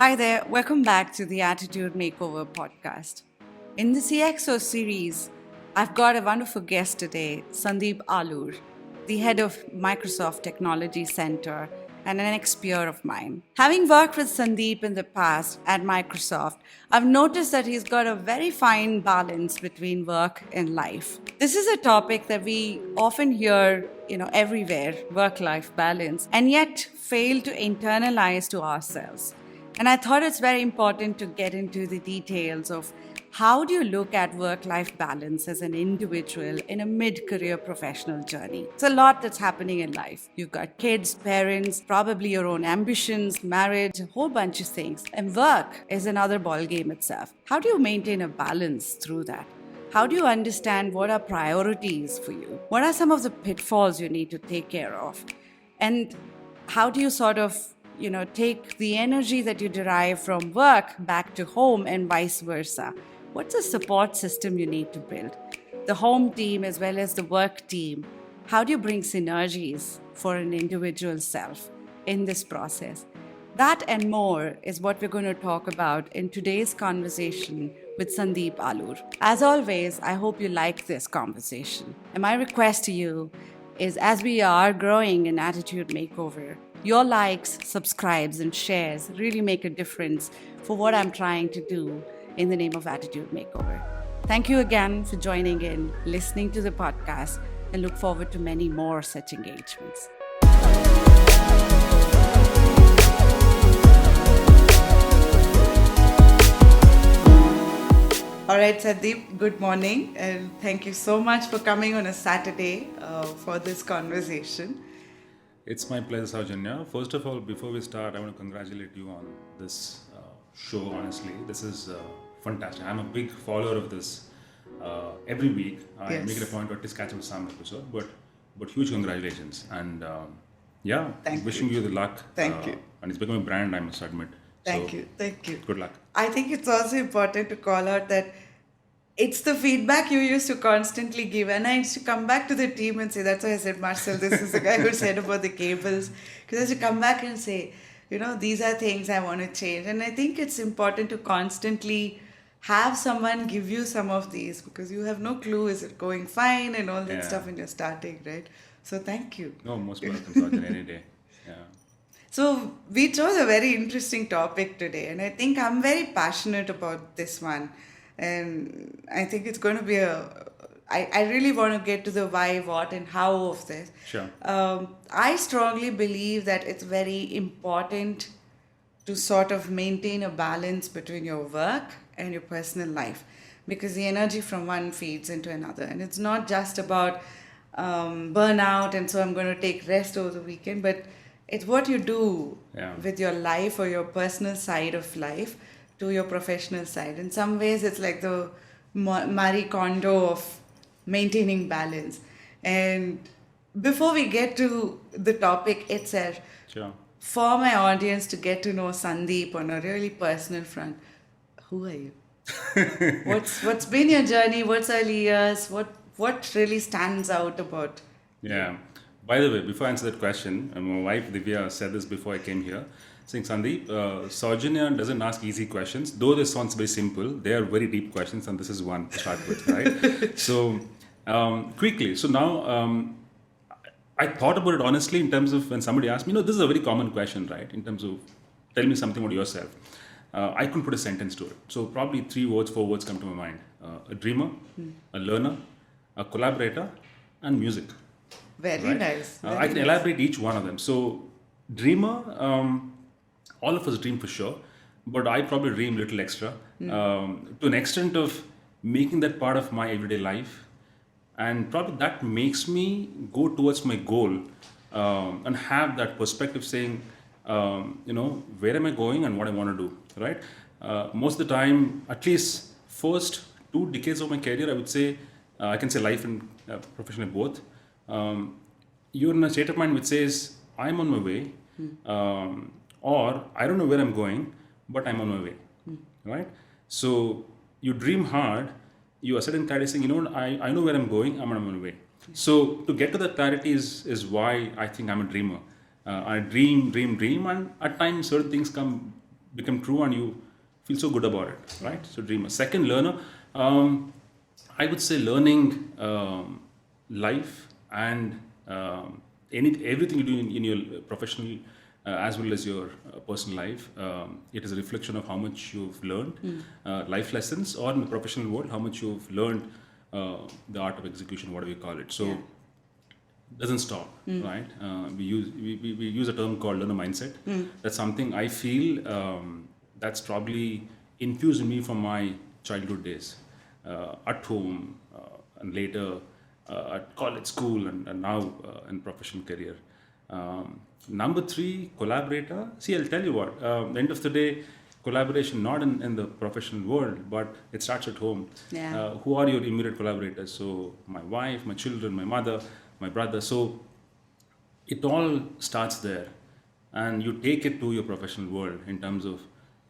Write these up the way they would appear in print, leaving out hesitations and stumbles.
Hi there, welcome back to the Attitude Makeover podcast. In the CXO series, I've got a wonderful guest today, Sandeep Alur, the head of Microsoft Technology Center and an ex-peer of mine. Having worked with Sandeep in the past at Microsoft, I've noticed that he's got a very fine balance between work and life. This is a topic that we often hear, everywhere, work-life balance, and yet fail to internalize to ourselves. And I thought it's very important to get into the details of how do you look at work-life balance as an individual in a mid-career professional journey. It's a lot that's happening in life. You've got kids, parents, probably your own ambitions, marriage, a whole bunch of things. And work is another ballgame itself. How do you maintain a balance through that? How do you understand what are priorities for you? What are some of the pitfalls you need to take care of? And how do you sort of take the energy that you derive from work back to home and vice versa? What's the support system you need to build? The home team as well as the work team. How do you bring synergies for an individual self in this process? That and more is what we're going to talk about in today's conversation with Sandeep Alur. As always, I hope you like this conversation. And my request to you is, as we are growing in Attitude Makeover, your likes, subscribes, and shares really make a difference for what I'm trying to do in the name of Attitude Makeover. Thank you again for joining in, listening to the podcast, and look forward to many more such engagements. All right, Sandeep, good morning, and thank you so much for coming on a Saturday for this conversation. It's my pleasure, Saujanya. First of all, before we start, I want to congratulate you on this show, honestly. This is fantastic. I'm a big follower of this. Every week, I make it a point to at least catch up with some episode, but huge congratulations. And wishing you the luck. Thank you. And it's become a brand, I must admit. Thank you. Good luck. I think it's also important to call out that it's the feedback you used to constantly give. And I used to come back to the team and say, that's why I said, Marcel, this is the guy who said about the cables. Because I used to come back and say, these are things I want to change. And I think it's important to constantly have someone give you some of these, because you have no clue, is it going fine and all that stuff when you're starting, right? So thank you. No, most welcome, Saujanya, any day. Yeah. So we chose a very interesting topic today, and I think I'm very passionate about this one. And I think it's going to be I really want to get to the why, what, and how of this. Sure. I strongly believe that it's very important to sort of maintain a balance between your work and your personal life, because the energy from one feeds into another. And it's not just about burnout, and so I'm going to take rest over the weekend, but it's what you do with your life or your personal side of life to your professional side. In some ways, it's like the Marie Kondo of maintaining balance. And before we get to the topic itself, for my audience to get to know Sandeep on a really personal front, who are you? What's been your journey? What's early years? What really stands out about you? By the way, before I answer that question, my wife Divya said this before I came here, saying, Sandeep, Saujanya doesn't ask easy questions, though this sounds very simple. They are very deep questions, and this is one to start with, right? So, quickly. So now, I thought about it honestly in terms of when somebody asked me, this is a very common question, right? In terms of, tell me something about yourself. I couldn't put a sentence to it. So probably 3 words, 4 words come to my mind. A dreamer, a learner, a collaborator, and music. Very nice. I can elaborate each one of them. So, dreamer, all of us dream for sure, but I probably dream a little extra to an extent of making that part of my everyday life. And probably that makes me go towards my goal and have that perspective saying, where am I going and what I want to do, right? Most of the time, at least first 2 decades of my career, I would say, I can say life and professional both. You're in a state of mind which says, I'm on my way, or I don't know where I'm going, but I'm on my way, right? So you dream hard, you are sitting clarity saying, I know where I'm going, I'm on my way. So to get to that clarity is why I think I'm a dreamer. I dream, and at times certain things come become true and you feel so good about it, right? So dreamer. Second, learner. I would say learning life and everything you do in your professional as well as your personal life. It is a reflection of how much you've learned, life lessons, or in the professional world, how much you've learned the art of execution, whatever you call it. So doesn't stop, right? We use a term called learner mindset. That's something I feel that's probably infused in me from my childhood days, at home and later at college, school, and now in professional career. Number three, collaborator. See, I'll tell you what. At the end of the day, collaboration not in the professional world, but it starts at home. Yeah. Who are your immediate collaborators? So my wife, my children, my mother, my brother. So it all starts there, and you take it to your professional world in terms of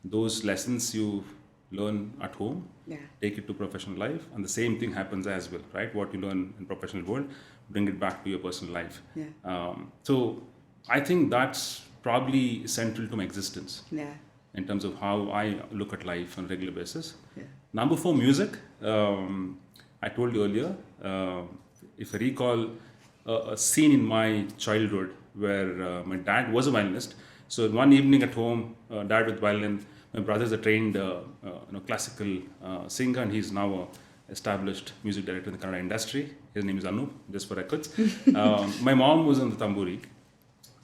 those lessons you learn at home. Yeah. Take it to professional life, and the same thing happens as well, right? What you learn in professional world, bring it back to your personal life. Yeah. So I think that's probably central to my existence Yeah. in terms of how I look at life on a regular basis. Yeah. Number four, music. I told you earlier, if I recall a scene in my childhood where my dad was a violinist. So one evening at home, dad with violin, my brother is a trained classical singer, and he's now a established music director in the Kannada industry. His name is Anup, just for records. My mom was on the tamburi,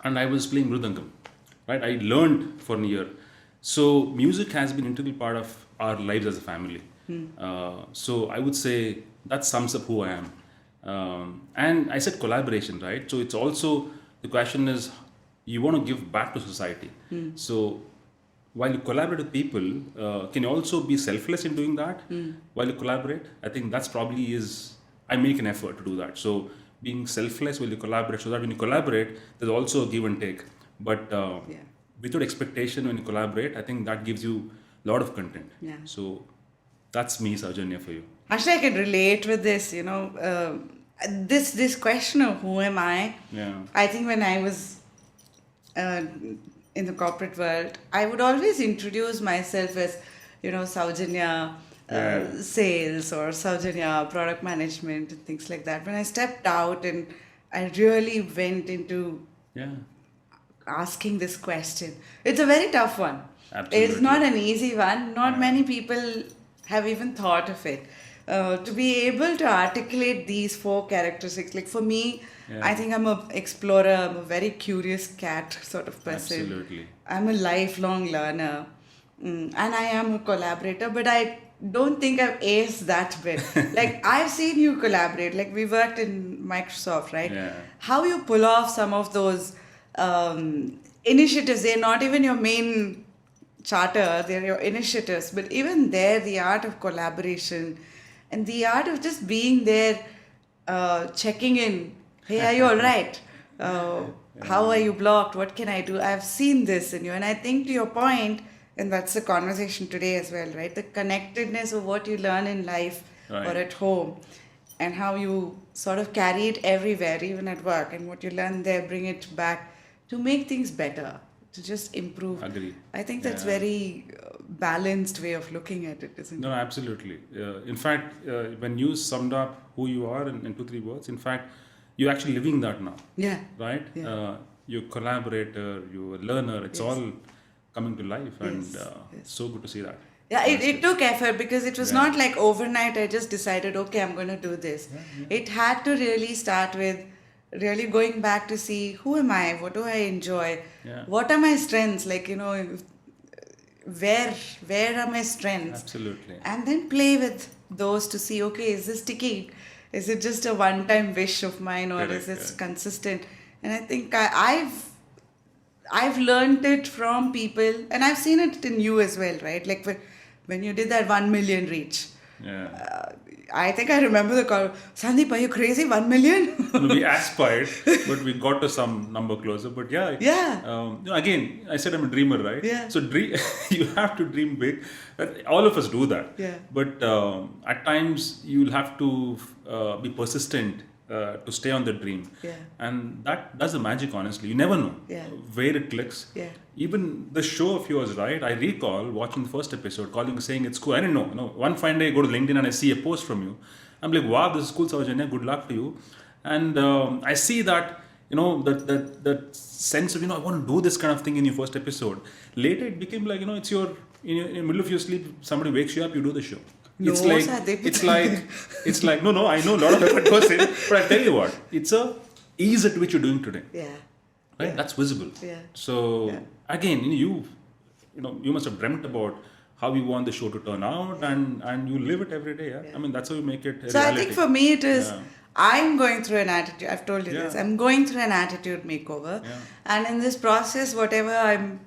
and I was playing mridangam. Right, I learned for a year. So music has been an integral part of our lives as a family. So I would say that sums up who I am. And I said collaboration, right? So it's also, the question is, you want to give back to society. So while you collaborate with people, can you also be selfless in doing that while you collaborate? I think that's probably I make an effort to do that. So being selfless while you collaborate, so that when you collaborate, there's also a give and take. But without expectation, when you collaborate, I think that gives you a lot of content. Yeah. So that's me, Saujanya, for you. Actually, I can relate with this, this question of who am I? Yeah. I think when I was in the corporate world, I would always introduce myself as, Saujanya sales or Saujanya product management and things like that. When I stepped out and I really went into asking this question, it's a very tough one. Absolutely. It's not an easy one. Not many people have even thought of it. To be able to articulate these four characteristics, like for me, I think I'm an explorer, I'm a very curious cat sort of person. Absolutely. I'm a lifelong learner, and I am a collaborator, but I don't think I've aced that bit. Like, I've seen you collaborate, like we worked in Microsoft, right? Yeah. How you pull off some of those initiatives, they're not even your main charter, they're your initiatives, but even there, the art of collaboration and the art of just being there, checking in, hey, are you all right? How are you blocked? What can I do? I've seen this in you. And I think to your point, and that's the conversation today as well, right? The connectedness of what you learn in life or at home, and how you sort of carry it everywhere, even at work, and what you learn there, bring it back to make things better, to just improve. Agree. I think that's very balanced way of looking at it, isn't it? No, absolutely. In fact, when you summed up who you are in 2-3 words, in fact, you're actually living that now. Yeah. Right? Yeah. You're a collaborator, you're a learner, it's all coming to life, and so good to see that. Yeah, it took effort because it was not like overnight I just decided, okay, I'm going to do this. It had to really start with really going back to see who am I, what do I enjoy, what are my strengths, like, where are my strengths? Absolutely. And then play with those to see, okay, is this sticky? Is it just a one-time wish of mine, or is it consistent? And I think I've learned it from people, and I've seen it in you as well, right? Like when you did that 1 million reach. Yeah. I think I remember the call. Sandeep, are you crazy? 1 million? We aspired, but we got to some number closer. But again, I said I'm a dreamer, right? Yeah. So you have to dream big. All of us do that. Yeah. But at times you'll have to be persistent to stay on the dream. Yeah. And that does the magic, honestly. You never know Yeah. where it clicks. Yeah. Even the show of yours, right? I recall watching the first episode, calling, saying it's cool. I didn't know. One fine day I go to LinkedIn and I see a post from you. I'm like, wow, this is cool, Saujanya. Good luck to you. And I see that, that sense of, I want to do this kind of thing in your first episode. Later it became like, it's in the middle of your sleep, somebody wakes you up, you do the show. No, It's like, no, I know a lot of effort goes in, but I tell you what, it's a ease at which you're doing today. Yeah. Right? Yeah. That's visible. Yeah. So Yeah. again, you must have dreamt about how you want the show to turn out, and you live it every day. Yeah? Yeah. I mean, that's how you make it a So reality. I think for me it is, Yeah. I'm going through an attitude, I've told you Yeah. this, I'm going through an attitude makeover. Yeah. And in this process, whatever I'm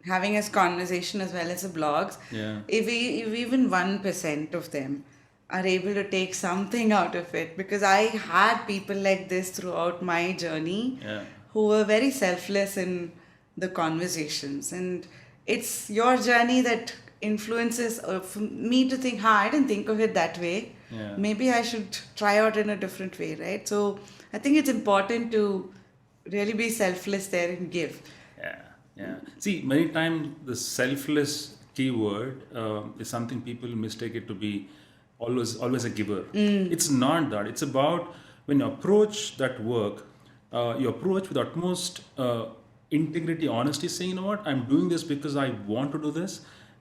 having as conversation as well as the blogs, Yeah. if even 1% of them are able to take something out of it, because I had people like this throughout my journey Yeah. who were very selfless in the conversations, and it's your journey that influences me to think, I didn't think of it that way. Yeah. Maybe I should try out in a different way, right? So I think it's important to really be selfless there and give. Yeah. See, many times the selfless keyword is something people mistake it to be always a giver. It's not that. It's about when you approach that work, you approach with utmost integrity, honesty, saying, what, I'm doing this because I want to do this,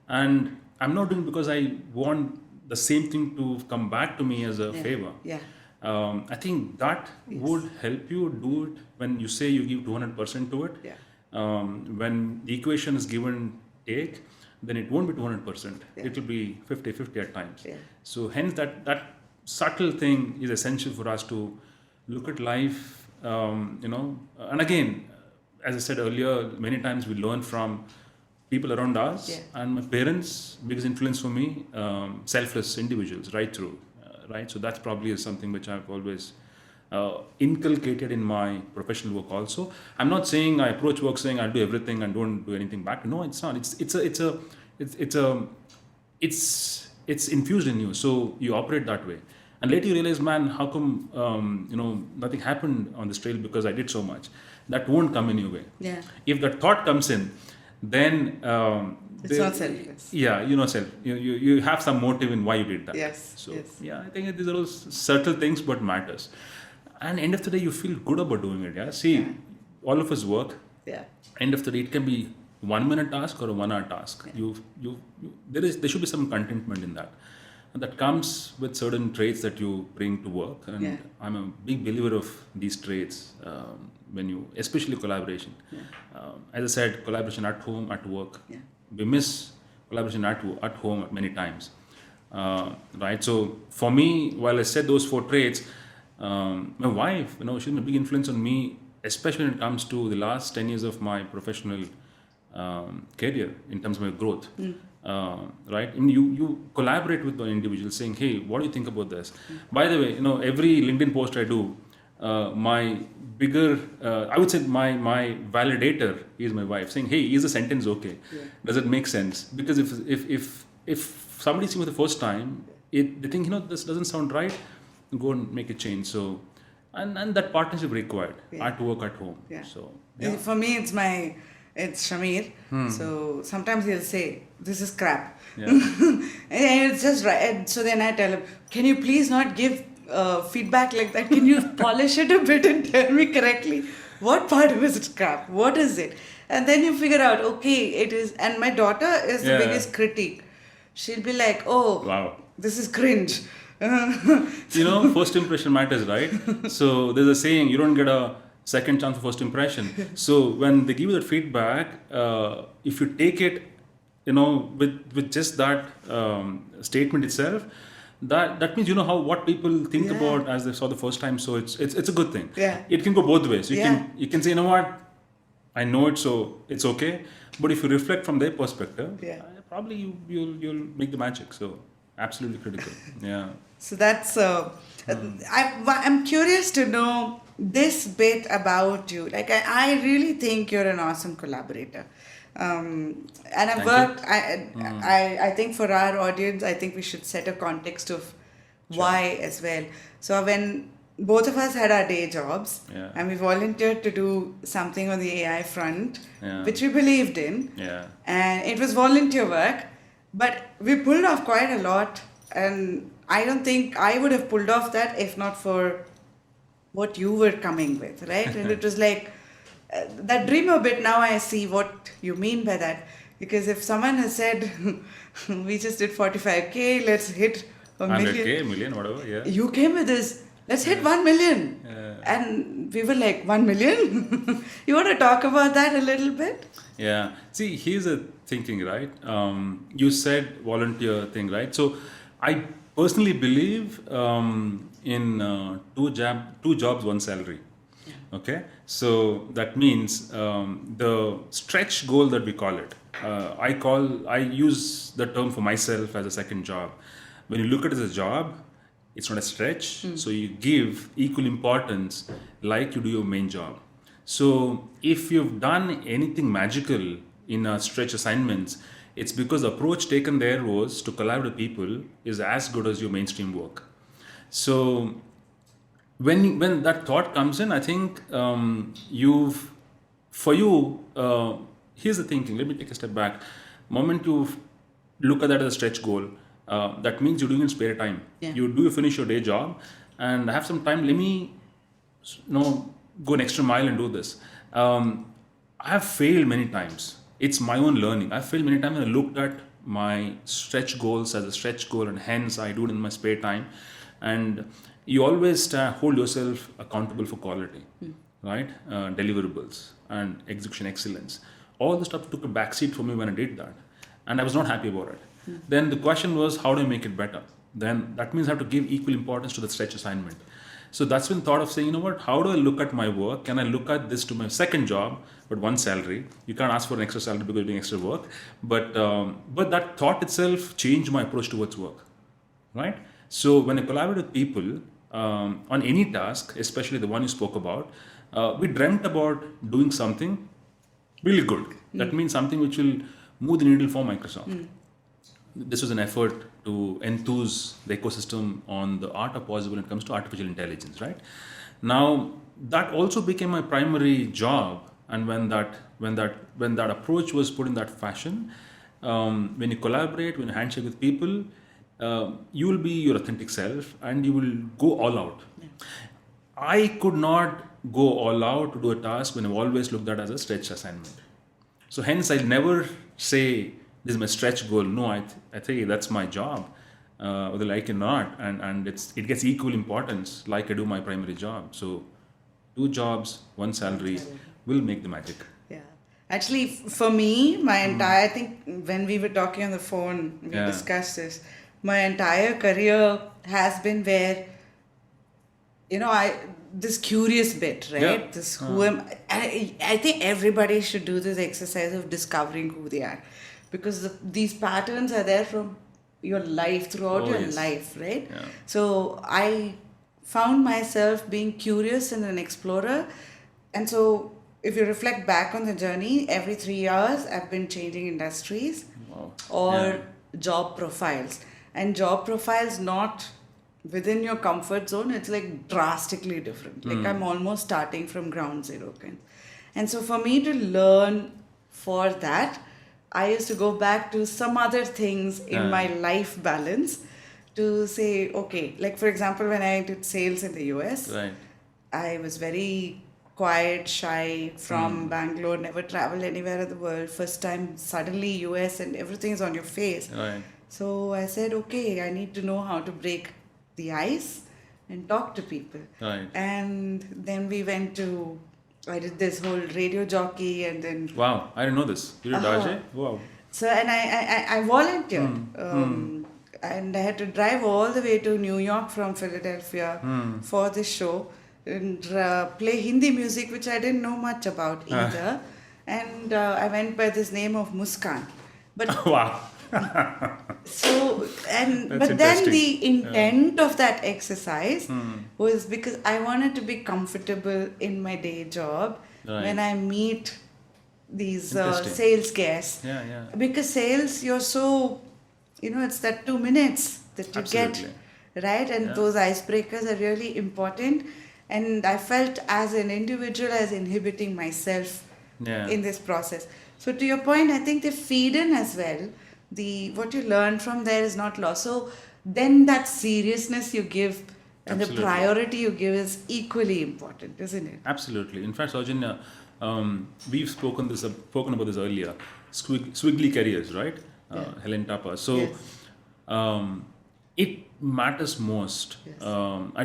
and I'm not doing it because I want the same thing to come back to me as a favor. Yeah. I think that would help you do it when you say you give 200% to it. Yeah. When the equation is given take, then it won't be 200%. Yeah. It will be 50-50 at times. Yeah. So hence that subtle thing is essential for us to look at life, and again, as I said earlier, many times we learn from people around us. Yeah. And my parents, biggest influence for me, selfless individuals right through, right? So that's probably is something which I've always inculcated in my professional work also. I'm not saying I approach work saying I'll do everything and don't do anything back. No, it's not. It's infused in you. So you operate that way. And later you realize, man, how come nothing happened on this trail because I did so much? That won't come in your way. Yeah. If that thought comes in, then It's not selfless. Yeah, you have some motive in why you did that. Yes. So Yes. yeah, I think these are all subtle things, but matters. And end of the day, you feel good about doing it. Yeah. See, all of us work. Yeah. End of the day, it can be 1 minute task or a 1 hour task. Yeah. There should be some contentment in that. And that comes with certain traits that you bring to work. And Yeah. I'm a big believer of these traits especially collaboration. Yeah. As I said, collaboration at home, at work. Yeah. We miss collaboration at home many times. Right. So for me, while I said those 4 traits, my wife, she's been a big influence on me, especially when it comes to the last 10 years of my professional career in terms of my growth. Right? And you collaborate with an individual saying, hey, what do you think about this? By the way, every LinkedIn post I do, my bigger, I would say my validator is my wife saying, hey, is the sentence okay? Yeah. Does it make sense? Because if somebody sees it the first time, they think, this doesn't sound right, go and make a change. So, and that partnership required at work, at home. Yeah. So, For me, it's Shamir. So sometimes he'll say, this is crap. Yeah. And it's just right. And so then I tell him, can you please not give feedback like that? Can you polish it a bit and tell me correctly what part of it is crap? What is it? And then you figure out, okay, it is. And my daughter is the biggest critique. She'll be like, oh, wow, this is cringe. First impression matters, right? So there's a saying, you don't get a second chance for first impression. So when they give you that feedback, if you take it, with just that statement itself, that means what people think about as they saw the first time. So it's a good thing. Yeah. It can go both ways. You can say, I know it, so it's okay. But if you reflect from their perspective, probably you'll make the magic. So absolutely critical. Yeah. So that's I'm curious to know this bit about you. Like I really think you're an awesome collaborator. And I've worked. I think for our audience, I think we should set a context of why as well. So when both of us had our day jobs, Yeah. and we volunteered to do something on the AI front, Yeah. which we believed in. Yeah. And it was volunteer work, but we pulled off quite a lot. And I don't think I would have pulled off that if not for what you were coming with, right? And it was like that dreamer bit. Now I see what you mean by that. Because if someone has said, we just did 45K, let's hit a million. 100K, million, whatever. Yeah. You came with this, let's hit 1 million. Yeah. And we were like, 1 million? You want to talk about that a little bit? Yeah. See, here's the thinking, right? You said volunteer thing, right? So I personally believe in two jobs, one salary. Okay. So that means the stretch goal that we call it. I use the term for myself as a second job. When you look at it as a job, it's not a stretch. So you give equal importance like you do your main job. So if you've done anything magical in a stretch assignments, it's because the approach taken there was to collaborate with people is as good as your mainstream work. So when that thought comes in, I think here's the thinking. Let me take a step back. Moment you look at that as a stretch goal, that means you're doing it in spare time. Yeah. You finish your day job and have some time. Let me go an extra mile and do this. I have failed many times. It's my own learning. I've failed many times and I looked at my stretch goals as a stretch goal, and hence I do it in my spare time. And you always hold yourself accountable for quality, right? Deliverables and execution excellence. All the stuff took a backseat for me when I did that, and I was not happy about it. Then the question was, how do I make it better? Then that means I have to give equal importance to the stretch assignment. So that's when thought of saying, you know what, how do I look at my work? Can I look at this to my second job, but one salary? You can't ask for an extra salary because you're doing extra work. But that thought itself changed my approach towards work, right? So when I collaborate with people on any task, especially the one you spoke about, we dreamt about doing something really good. That means something which will move the needle for Microsoft. This was an effort to enthuse the ecosystem on the art of possible when it comes to artificial intelligence, right? Now that also became my primary job, and when that approach was put in that fashion, when you collaborate, when you handshake with people, you will be your authentic self and you will go all out. I could not go all out to do a task when I've always looked at it as a stretch assignment. So hence I'll never say this is my stretch goal. No, I think that's my job, whether I like it or not, and it gets equal importance like I do my primary job. So two jobs, one salary will make the magic. Yeah. Actually, for me, my entire, I think when we were talking on the phone, we discussed this. My entire career has been where, this curious bit, right? Yeah. This who am I think everybody should do this exercise of discovering who they are, because these patterns are there from your life, throughout your life, right? Yeah. So I found myself being curious and an explorer, and so if you reflect back on the journey, every 3 years I've been changing industries or job profiles, and job profiles not within your comfort zone. It's like drastically different. Like I'm almost starting from ground zero and so for me to learn for that, I used to go back to some other things in my life balance to say, okay, like for example, when I did sales in the US, Right. I was very quiet, shy, from Bangalore, never traveled anywhere in the world. First time, suddenly US and everything's on your face. Right. So I said, okay, I need to know how to break the ice and talk to people. Right. And then I did this whole radio jockey, and then Wow, I didn't know this. You did RJ? Wow. so, and I volunteered. And I had to drive all the way to New York from Philadelphia for this show and play Hindi music, which I didn't know much about either. And I went by this name of Muskan. But Wow. so, and That's but then interesting. the intent of that exercise was because I wanted to be comfortable in my day job Right. when I meet these Interesting. sales guests. Yeah. Because sales, you're so, it's that 2 minutes that you Absolutely. get right? And those icebreakers are really important. And I felt as an individual as inhibiting myself Yeah. in this process. So to your point, I think they feed in as well. The what you learn from there is not lost. So then that seriousness you give and the Absolutely. priority you give is equally important, isn't it? Absolutely. In fact, Saujanya, we've spoken about this earlier. Squiggly careers, right? Helen Tapa. So Yes. it matters most. Yes.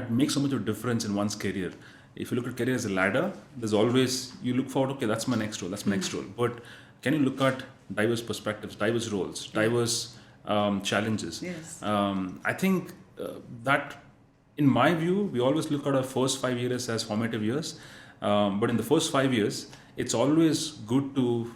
It makes so much of a difference in one's career. If you look at career as a ladder, there's always, you look forward, okay, that's my next role, that's my next role. But can you look at diverse perspectives, diverse roles, diverse challenges? Yes. I think that, in my view, we always look at our first 5 years as formative years. But in the first 5 years, it's always good to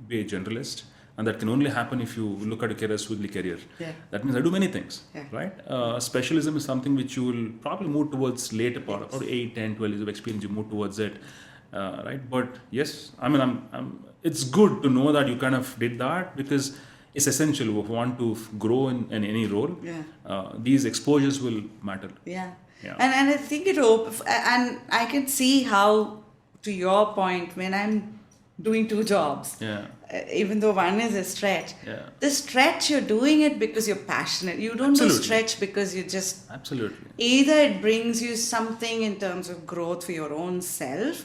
be a generalist. And that can only happen if you look at a career as swiggly career. Yeah. That means I do many things, Yeah. right? Specialism is something which you will probably move towards later part, about 8, 10, 12 years of experience, you move towards it, right? But yes, I mean, it's good to know that you kind of did that, because it's essential if you want to grow in any role. Yeah. These exposures will matter. Yeah. Yeah. And I think and I can see how, to your point, when I'm doing two jobs, Yeah. Even though one is a stretch, Yeah. the stretch you're doing it because you're passionate. You don't do Absolutely. stretch because you just, Absolutely. either it brings you something in terms of growth for your own self,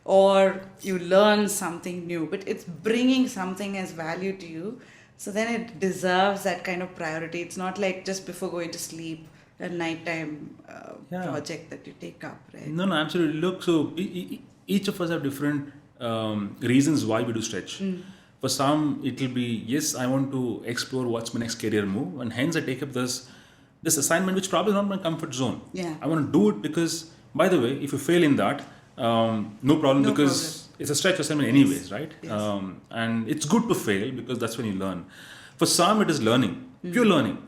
or you learn something new, but it's bringing something as value to you. So then it deserves that kind of priority. It's not like just before going to sleep, a nighttime Yeah. project that you take up, right? No, absolutely. Look, so each of us have different reasons why we do stretch. For some, it will be, yes, I want to explore what's my next career move, and hence I take up this assignment, which probably is not my comfort zone. Yeah. I want to do it because, by the way, if you fail in that, no problem, No because it's a stretch assignment anyways, right? Yes. And it's good to fail, because that's when you learn. For some, it is learning, pure learning.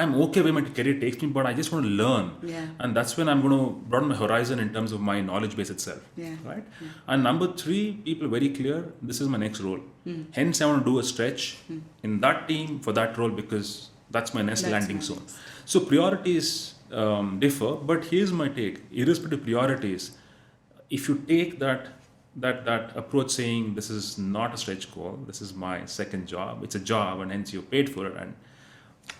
I'm okay where my career takes me, but I just want to learn. Yeah. And that's when I'm going to broaden my horizon in terms of my knowledge base itself. Yeah. Right? And number 3, people are very clear, this is my next role. Hence, I want to do a stretch in that team for that role, because that's my next That's landing my zone. next. So priorities differ, but here's my take. Irrespective of priorities, if you take that approach, saying this is not a stretch goal, this is my second job, it's a job, and hence you're paid for it, and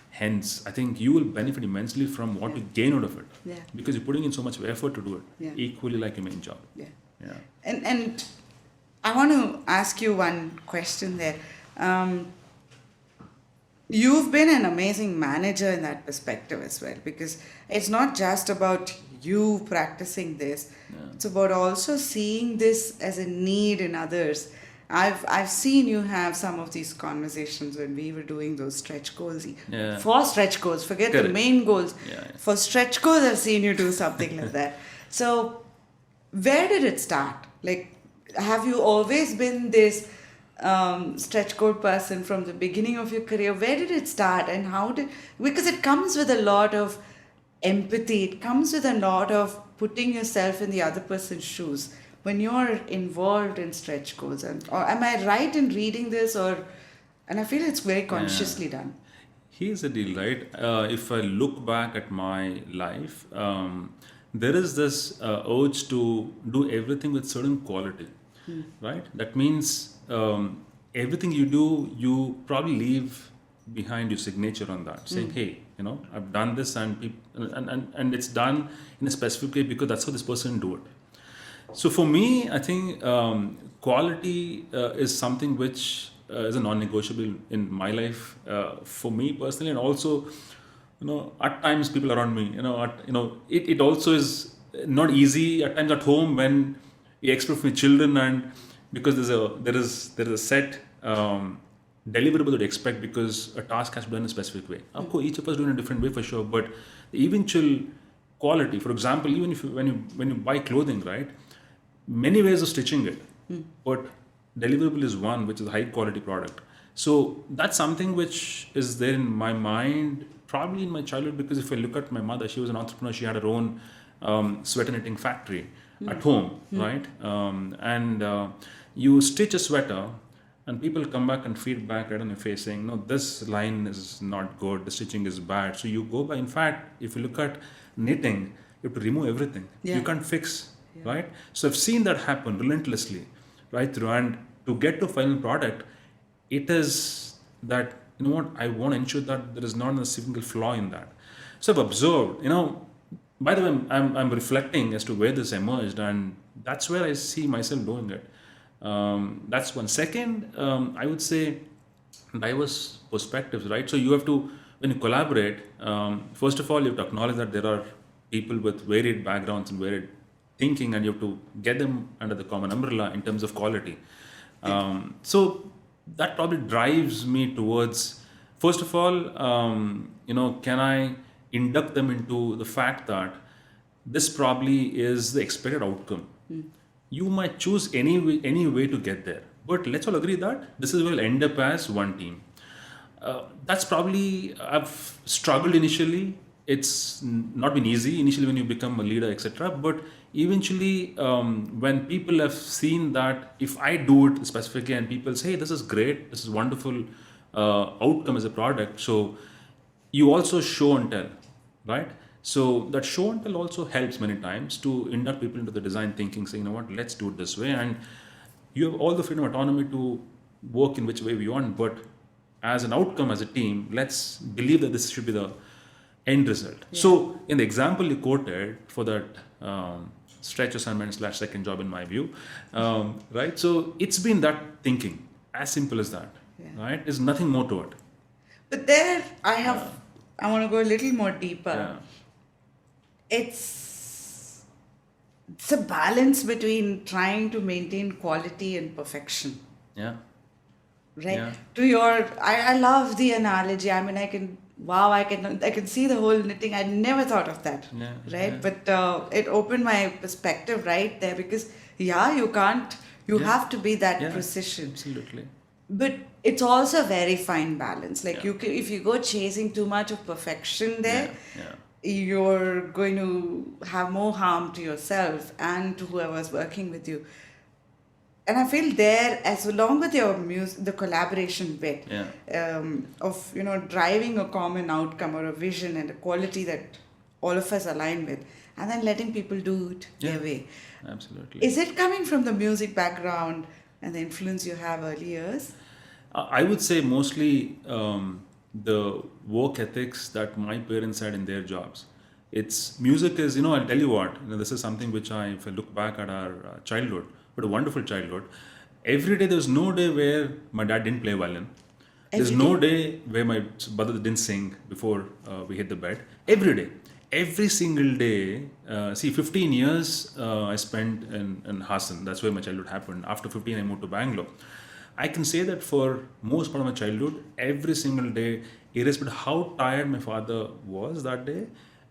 hence I think you will benefit immensely from what you gain out of it. Yeah. Because you're putting in so much effort to do it, Yeah. equally like your main job. Yeah. Yeah. And I want to ask you one question there. You've been an amazing manager in that perspective as well, because it's not just about you practicing this. It's about also seeing this as a need in others. I've seen you have some of these conversations when we were doing those stretch goals. Yeah. For stretch goals, forget the Correct. main goals. Yeah. For stretch goals, I've seen you do something like that. So where did it start? Like, have you always been this stretch goal person from the beginning of your career? Where did it start, and because it comes with a lot of empathy, it comes with a lot of putting yourself in the other person's shoes when you're involved in stretch goals. Or am I right in reading this, and I feel it's very consciously done. Here's the deal, right? If I look back at my life, there is this urge to do everything with certain quality, right? That means everything you do, you probably leave behind your signature on that, saying, "Hey, I've done this, and it's done in a specific way because that's how this person do it." So for me, I think quality is something which is a non-negotiable in my life, for me personally, and also, at times people around me, it also is not easy at times at home when you express with children, and because there is a set deliverable that you expect, because a task has to be done in a specific way. Of course, each of us do it in a different way for sure, but the eventual quality, for example, even if when you buy clothing, right, many ways of stitching it, but deliverable is one, which is a high quality product. So that's something which is there in my mind, probably in my childhood, because if I look at my mother, she was an entrepreneur. She had her own sweater knitting factory at home, right? And you stitch a sweater, and people come back and feedback right on your face saying, no, this line is not good, the stitching is bad. So you go by, in fact, if you look at knitting, you have to remove everything. Yeah. You can't fix, right? So I've seen that happen relentlessly, right through. And to get to final product, it is that, you know what, I want to ensure that there is not a single flaw in that. So I've observed, by the way, I'm reflecting as to where this emerged, and that's where I see myself doing it. That's one. Second, I would say diverse perspectives, right? So you have to, when you collaborate, first of all, you have to acknowledge that there are people with varied backgrounds and varied thinking, and you have to get them under the common umbrella in terms of quality. So that probably drives me towards, first of all, can I induct them into the fact that this probably is the expected outcome. You might choose any way to get there, but let's all agree that this is will end up as one team. That's probably, I've struggled initially. It's not been easy initially when you become a leader, etc. But eventually, when people have seen that if I do it specifically and people say, hey, this is great, this is wonderful outcome as a product. So you also show and tell, right? So that show and tell also helps many times to induct people into the design thinking, saying, you know what, let's do it this way. And you have all the freedom and autonomy to work in which way we want, but as an outcome, as a team, let's believe that this should be the end result. Yeah. So in the example you quoted for that stretch assignment / second job in my view, right? So it's been that thinking, as simple as that, right? There's nothing more to it. But there I want to go a little more deeper. Yeah. It's a balance between trying to maintain quality and perfection. Yeah. Right. Yeah. To your, I love the analogy. I mean, I can see the whole knitting. I never thought of that. Yeah. Right. Yeah. But it opened my perspective right there, because you have to be that precision. Absolutely. But it's also a very fine balance. Like if you go chasing too much of perfection there, you're going to have more harm to yourself and to whoever's working with you. And I feel there, as along with your the collaboration bit of driving a common outcome or a vision and a quality that all of us align with, and then letting people do it their way. Absolutely. Is it coming from the music background and the influence you have early years? I would say mostly the work ethics that my parents had in their jobs. It's music is, I'll tell you what, this is something which if I look back at our childhood, but a wonderful childhood. Every day, there was no day where my dad didn't play violin. There's no day where my brother didn't sing before we hit the bed. Every day. Every single day. 15 years I spent in Hassan. That's where my childhood happened. After 15, I moved to Bangalore. I can say that for most part of my childhood, every single day, irrespective of how tired my father was that day,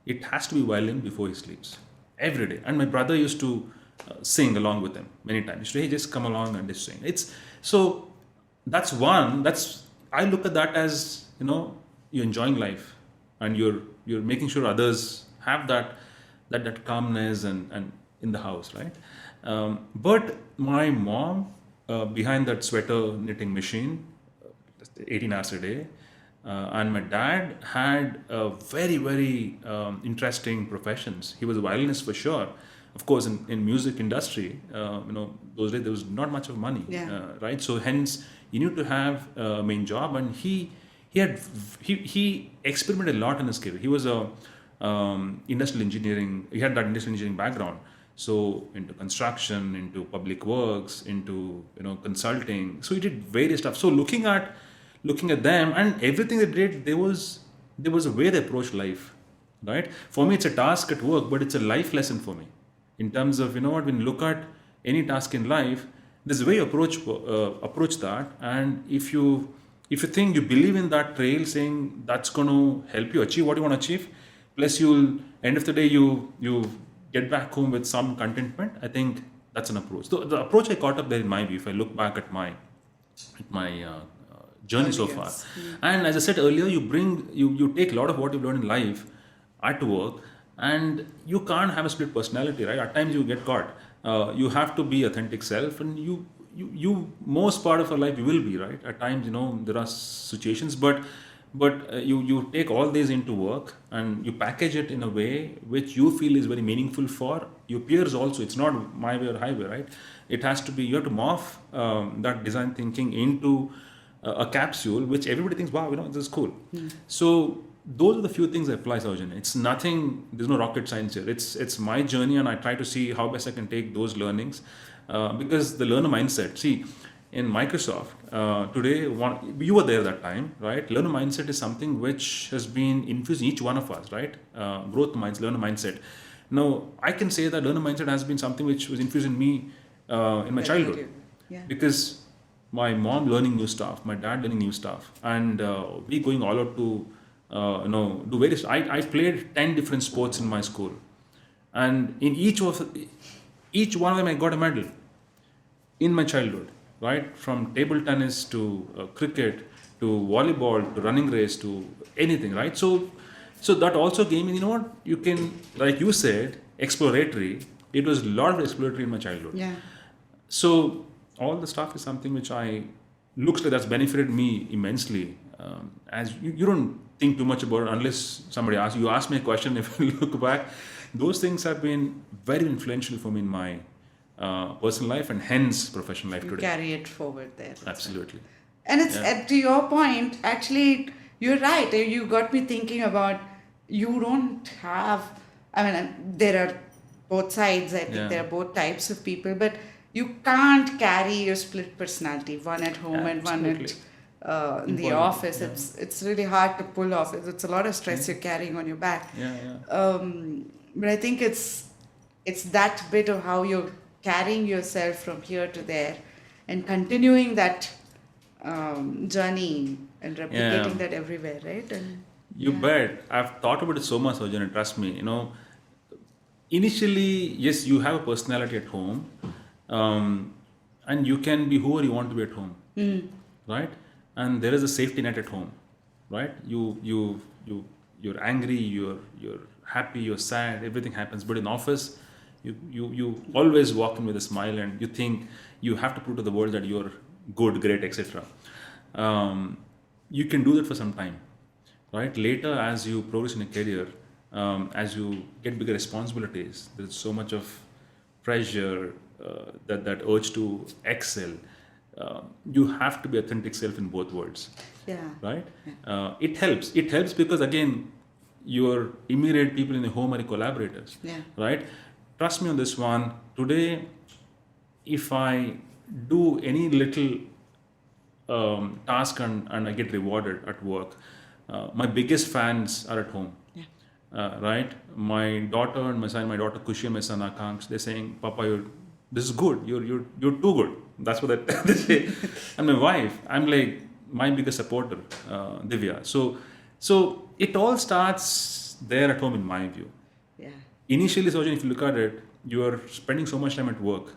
it has to be violin before he sleeps. Every day. And my brother used to sing along with him many times. So, hey, just come along and just sing. So that's one. I look at that as you're enjoying life, and you're making sure others have that calmness and in the house, right? But my mom, behind that sweater knitting machine, 18 hours a day, and my dad had very, very interesting professions. He was a violinist for sure. Of course, in music industry, those days there was not much of money, right? So hence, you need to have a main job, and he experimented a lot in his career. He was a industrial engineering. He had that industrial engineering background. So into construction, into public works, into consulting. So he did various stuff. So looking at them and everything they did, there was a way they approached life, right? For me, it's a task at work, but it's a life lesson for me. In terms of, when you look at any task in life, there's a way you approach that. And if you think you believe in that trail, saying that's going to help you achieve what you want to achieve, plus you'll, end of the day, you get back home with some contentment, I think that's an approach. The approach I caught up there in my view, if I look back at my journey so far. And as I said earlier, you take a lot of what you've learned in life at work, and you can't have a split personality, right? At times you get caught. You have to be authentic self, and you most part of our life you will be, right? At times, there are situations, but you take all these into work and you package it in a way which you feel is very meaningful for your peers also. It's not my way or highway, right? It has to be, you have to morph that design thinking into a capsule which everybody thinks, wow, this is cool. So those are the few things I apply, Saujanya. It's nothing, there's no rocket science here. It's my journey, and I try to see how best I can take those learnings, because the learner mindset, see, in Microsoft today, you were there that time, right? Learner mindset is something which has been infused in each one of us, right? Growth minds, learner mindset. Now, I can say that learner mindset has been something which was infused in me in my childhood, because my mom learning new stuff, my dad learning new stuff, and we going all out to do various. I played 10 different sports in my school, and in each one of them I got a medal in my childhood, right? From table tennis to cricket to volleyball to running race to anything, right? So that also gave me, what you can, like you said, exploratory. It was a lot of exploratory in my childhood. Yeah. So all the stuff is something which looks like that's benefited me immensely. As you don't think too much about it unless somebody asks you. Ask me a question. If you look back, those things have been very influential for me in my personal life and hence professional life You today. carry it forward there. Absolutely. And it's to your point, actually, you're right. You got me thinking about, you don't have, I mean, there are both sides. I think Yeah. there are both types of people, but you can't carry your split personality, one at home and one at Absolutely. in the Important, office. yeah. It's really hard to pull off. It's a lot of stress you're carrying on your back. Yeah. But I think it's that bit of how you're carrying yourself from here to there and continuing that journey and replicating that everywhere, right? And You bet. I've thought about it so much, Arjun, and trust me, initially, yes, you have a personality at home, and you can be whoever you want to be at home, right? And there is a safety net at home, right? You're angry, you're happy, you're sad, everything happens. But in office, you always walk in with a smile, and you think you have to prove to the world that you're good, great, etc. You can do that for some time, right? Later, as you progress in a career, as you get bigger responsibilities, there's so much of pressure, that urge to excel. You have to be authentic self in both worlds, right? It helps. It helps because, again, your immediate people in the home are your collaborators, right? Trust me on this one. Today, if I do any little task and I get rewarded at work, my biggest fans are at home. Right? My daughter and my son, my daughter Kushi and my son Akansh, they're saying, Papa, this is good. You're too good. That's what they say. And my wife, I'm like my biggest supporter, Divya. So it all starts there at home, in my view. Initially, Sojan, if you look at it, you are spending so much time at work,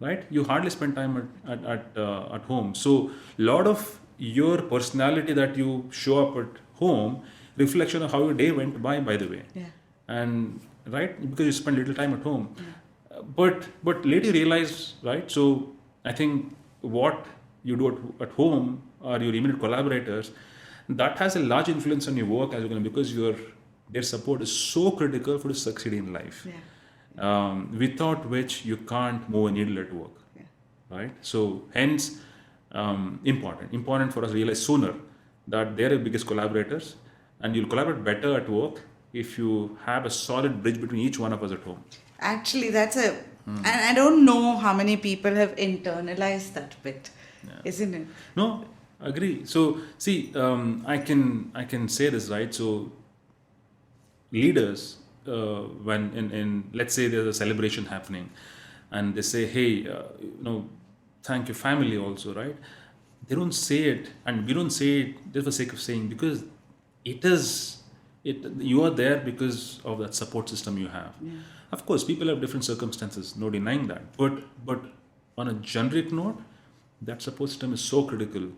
right? You hardly spend time at home. So a lot of your personality that you show up at home, reflection of how your day went by the way. And right, because you spend little time at home. But later you realize, right? So I think what you do at home or your immediate collaborators, that has a large influence on your work as well, because their support is so critical for you to succeed in life. Without which you can't move a needle at work, right? So hence, important for us to realize sooner that they're your biggest collaborators, and you'll collaborate better at work if you have a solid bridge between each one of us at home. Actually, and I don't know how many people have internalized that bit, isn't it? No, agree. So see, I can say this, right? So leaders, when in let's say there's a celebration happening, and they say, hey, thank your family also, right? They don't say it, and we don't say it just for the sake of saying, because you are there because of that support system you have. Of course, people have different circumstances, no denying that. But on a generic note, that support system is so critical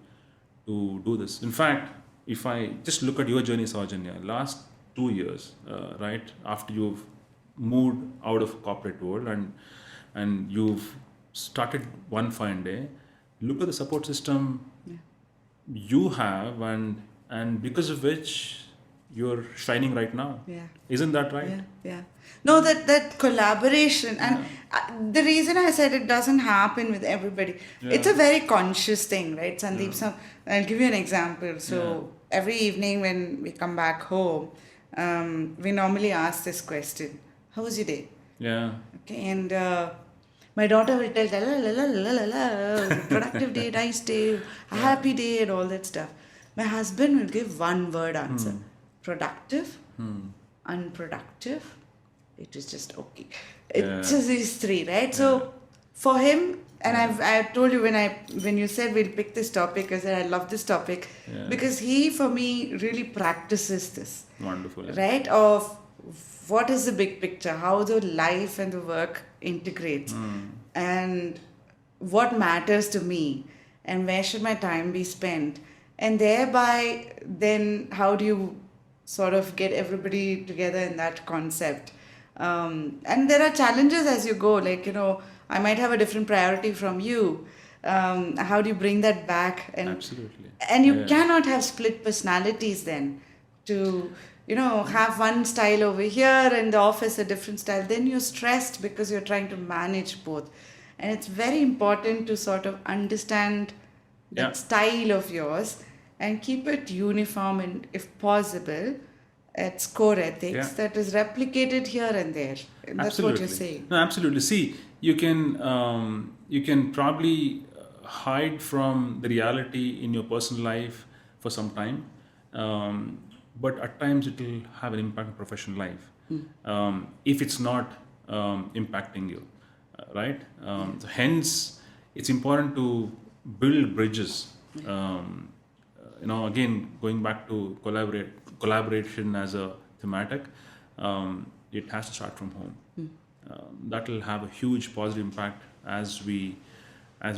to do this. In fact, if I just look at your journey, Saujanya, last 2 years, right, after you've moved out of corporate world and you've started one fine day, look at the support system you have, and because of which you're shining right now. Yeah. Isn't that right? Yeah. No, that collaboration, and the reason I said it doesn't happen with everybody, it's a very conscious thing, right, Sandeep? So I'll give you an example. So every evening when we come back home, we normally ask this question: "How was your day?" Yeah. Okay, and my daughter will tell, la, la, la, la, la, la, productive day, nice day, happy day, and all that stuff. My husband will give one word answer: productive, unproductive. It is just okay. It's just these three, right? So for him, and I've told you when you said we'll pick this topic, I said I love this topic because he, for me, really practices this. Wonderful. Right? Of what is the big picture, how the life and the work integrates, and what matters to me, and where should my time be spent, and thereby then how do you sort of get everybody together in that concept. And there are challenges as you go, like, I might have a different priority from you. How do you bring that back? And Absolutely. And you cannot have split personalities then to, have one style over here and the office a different style. Then you're stressed because you're trying to manage both. And it's very important to sort of understand that style of yours and keep it uniform, and if possible, it's core ethics that is replicated here and there. And that's what you're saying. No, absolutely. See, you can probably hide from the reality in your personal life for some time, but at times it will have an impact on professional life if it's not impacting you, right? So hence, it's important to build bridges. Again, going back to collaboration as a thematic, it has to start from home. That will have a huge positive impact as we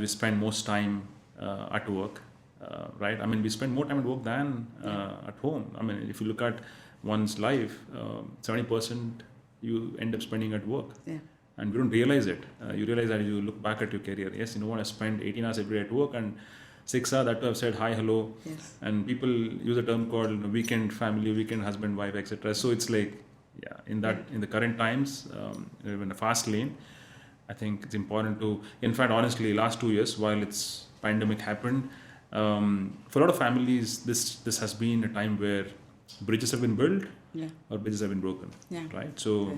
spend most time at work, right? I mean, we spend more time at work than at home. I mean, if you look at one's life, 70% you end up spending at work. Yeah. And we don't realize it. You realize that you look back at your career. Yes, I spend 18 hours every day at work, and 6 hours that I've said hi, hello. Yes. And people use a term called weekend family, weekend husband, wife, etc. So it's like, in the current times, in the fast lane, I think it's important to, in fact, honestly, last 2 years, while it's pandemic happened, for a lot of families, this has been a time where bridges have been built or bridges have been broken, right? So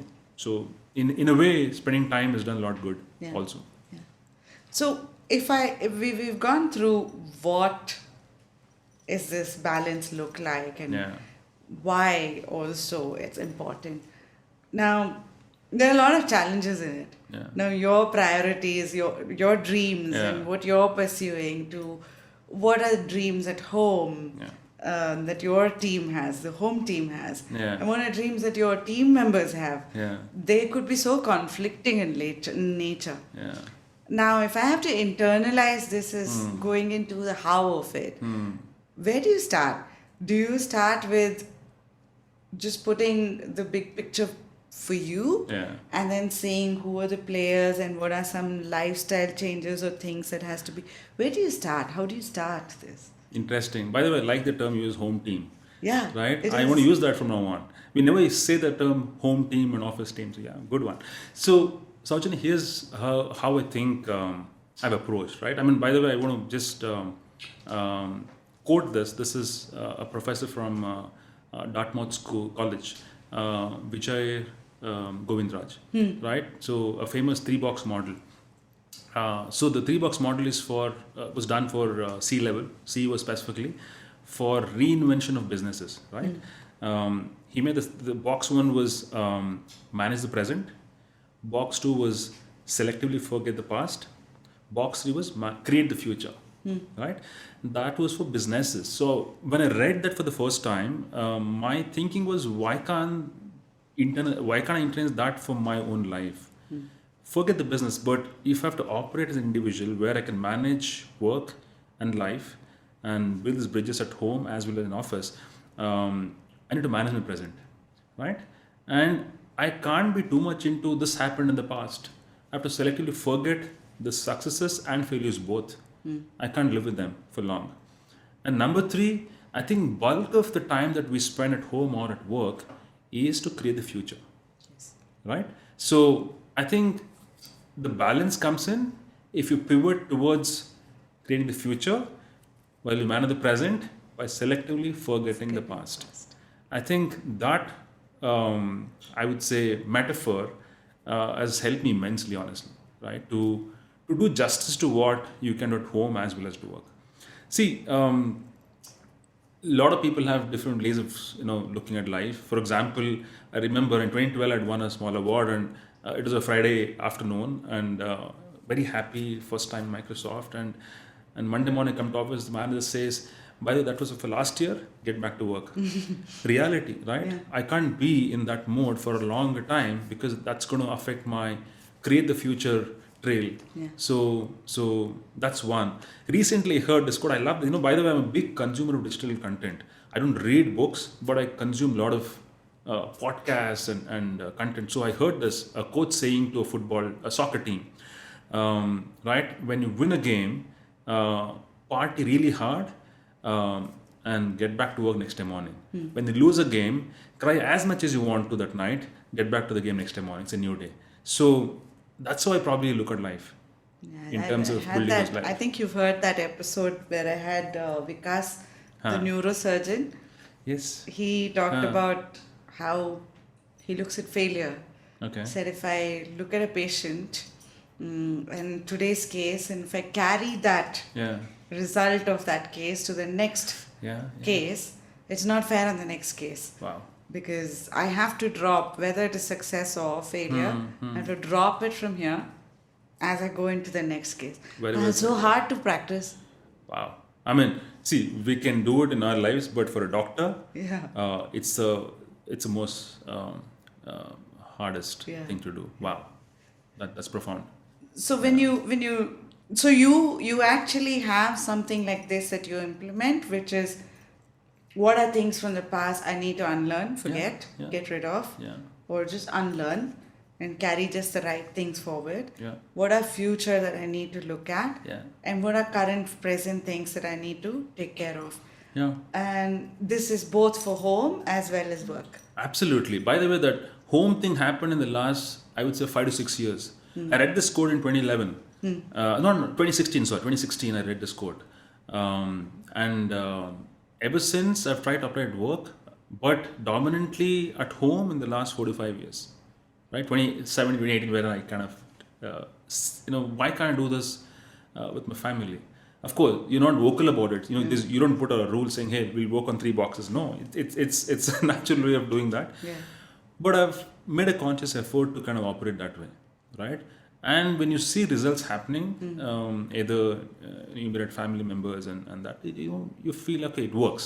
in a way, spending time has done a lot good also. Yeah. So if we've gone through what is this balance look like, and why also it's important. Now, there are a lot of challenges in it. Now, your priorities, your dreams and what you're pursuing, to what are the dreams at home that your team has, the home team has, and what are dreams that your team members have. They could be so conflicting in nature. Now, if I have to internalize this as going into the how of it, where do you start? Do you start with just putting the big picture for you and then seeing who are the players and what are some lifestyle changes or things that has to be? Where do you start? How do you start this? Interesting. By the way, I like the term you use, home team. Yeah. Right? I want to use that from now on. We never say the term home team and office team. So good one. So Sauchin, here's how I think I've approached, right? I mean, by the way, I want to just quote this. This is a professor from Dartmouth College, Vijay Govindraj, right? So a famous 3-box model. So the 3-box model was done for C-level, CEO specifically, for reinvention of businesses, right? He made the box 1 was manage the present. Box 2 was selectively forget the past. Box 3 was create the future, right? That was for businesses. So when I read that for the first time, my thinking was, why can't I internalize that for my own life? Forget the business, but if I have to operate as an individual where I can manage work and life and build these bridges at home as well as in office, I need to manage my present, right? And I can't be too much into this happened in the past. I have to selectively forget the successes and failures both. I can't live with them for long. And number three, I think bulk of the time that we spend at home or at work is to create the future, right? So I think the balance comes in if you pivot towards creating the future while you manage the present by selectively forgetting the past. I think that I would say metaphor has helped me immensely, honestly, right? To do justice to what you can do at home as well as to work. See, a lot of people have different ways of looking at life. For example, I remember in 2012 I'd won a small award, and it was a Friday afternoon, and very happy, first time Microsoft, and Monday morning I come to office, the manager says, by the way, that was for last year, get back to work. Reality, right? Yeah. I can't be in that mode for a longer time because that's going to affect my create the future trail. Yeah. So that's one. Recently I heard this quote. I love. By the way, I'm a big consumer of digital content. I don't read books, but I consume a lot of podcasts and content. So I heard this a coach saying to a soccer team, right? When you win a game, party really hard. And get back to work next day morning. When you lose a game, cry as much as you want to that night, get back to the game next day morning. It's a new day. So that's how I probably look at life in terms of building that, his life. I think you've heard that episode where I had Vikas, the neurosurgeon. Yes. He talked about how he looks at failure. Okay. Said if I look at a patient, in today's case, and if I carry that Yeah. result of that case to the next Yeah. case, it's not fair on the next case. Wow. Because I have to drop, whether it is success or failure, I have to drop it from here as I go into the next case. Very And well it's so hard to practice. Wow. I mean, see, we can do it in our lives, but for a doctor, Yeah. it's the most hardest thing to do. Wow. That's profound. So you actually have something like this that you implement, which is what are things from the past I need to unlearn, forget, Yeah. get rid of, Yeah. or just unlearn and carry just the right things forward. Yeah. What are future that I need to look at, Yeah. and what are current present things that I need to take care of. Yeah. And this is both for home as well as work. Absolutely. By the way, that home thing happened in the last, I would say, 5 to 6 years. I read this quote in 2011. No, 2016, sorry. 2016, I read this quote. And ever since, I've tried to apply it at work, but dominantly at home in the last 4 to 5 years. Right? 2017, 2018, where I kind of, why can't I do this with my family? Of course, you're not vocal about it. You don't put a rule saying, "Hey, we'll work on 3 boxes." No, it's a natural way of doing that. Yeah. But I've made a conscious effort to kind of operate that way, right? And when you see results happening, either immediate family members and that, you feel okay, it works,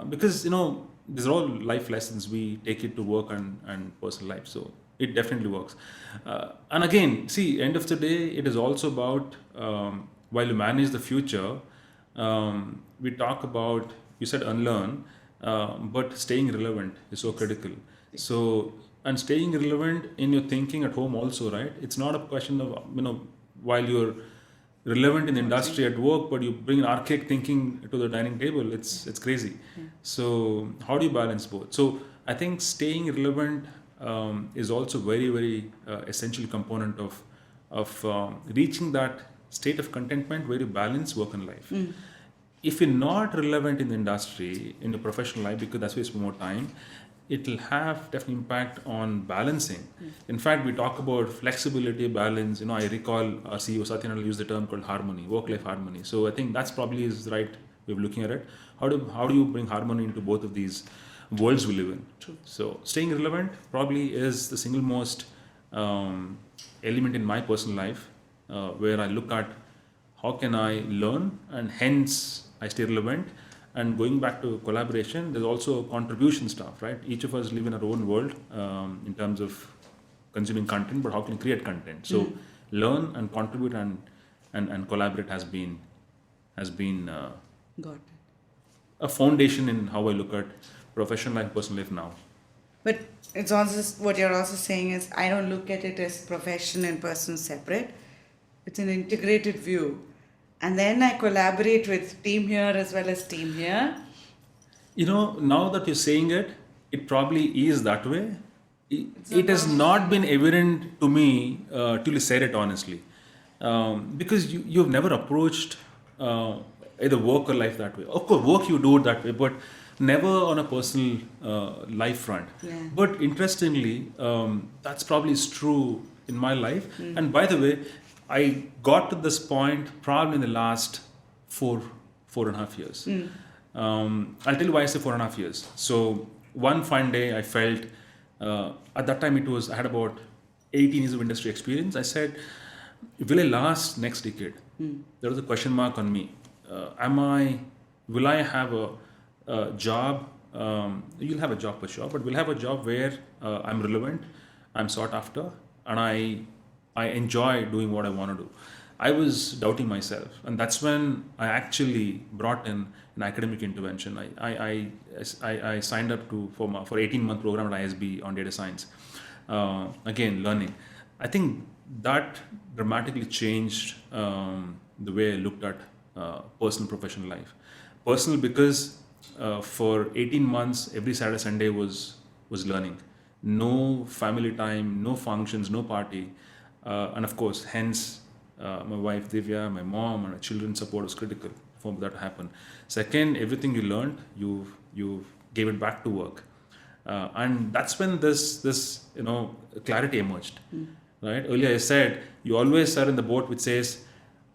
because these are all life lessons we take it to work and personal life. So it definitely works. And again, see, end of the day, it is also about while you manage the future, we talk about, you said unlearn, but staying relevant is so critical. So, and staying relevant in your thinking at home also, right? It's not a question of, while you're relevant in the industry at work, but you bring archaic thinking to the dining table, it's crazy. So how do you balance both? So I think staying relevant is also very, very essential component of reaching that state of contentment where you balance work and life. If you're not relevant in the industry, in your professional life, because that's where you spend more time, it will have definitely impact on balancing. In fact, we talk about flexibility, balance. I recall our CEO Satyanarayana used the term called harmony, work-life harmony. So I think that's probably is the right way of looking at it. How do you bring harmony into both of these worlds we live in? True. So staying relevant probably is the single most element in my personal life, where I look at how can I learn, and hence I stay relevant. And going back to collaboration, there's also contribution stuff, right? Each of us live in our own world in terms of consuming content, but how can you create content? So learn and contribute and collaborate has been Got it. a foundation in how I look at professional life, personal life now. But it's also, what you're also saying is, I don't look at it as profession and person separate. It's an integrated view. And then I collaborate with team here as well as team here. Now that you're saying it, it probably is that way. It has not been evident to me till you said it honestly. Because you've never approached either work or life that way. Of course, work you do it that way, but never on a personal life front. Yeah. But interestingly, that's probably is true in my life. And by the way, I got to this point probably in the last four and a half years. I'll tell you why I say 4.5 years. So one fine day I felt, at that time I had about 18 years of industry experience. I said, will I last next decade? There was a question mark on me. Will I have a job? You'll have a job for sure, but will I have a job where I'm relevant, I'm sought after, and I enjoy doing what I want to do. I was doubting myself, and that's when I actually brought in an academic intervention. I signed up for 18-month program at ISB on data science. Again, learning. I think that dramatically changed the way I looked at personal professional life. Personal because for 18 months, every Saturday Sunday was learning. No family time, no functions, no party, and of course, hence. My wife Divya, my mom, and our children's support was critical for that to happen. Second, everything you learned, you gave it back to work, and that's when this clarity emerged. Right? Earlier I said you always are in the boat which says,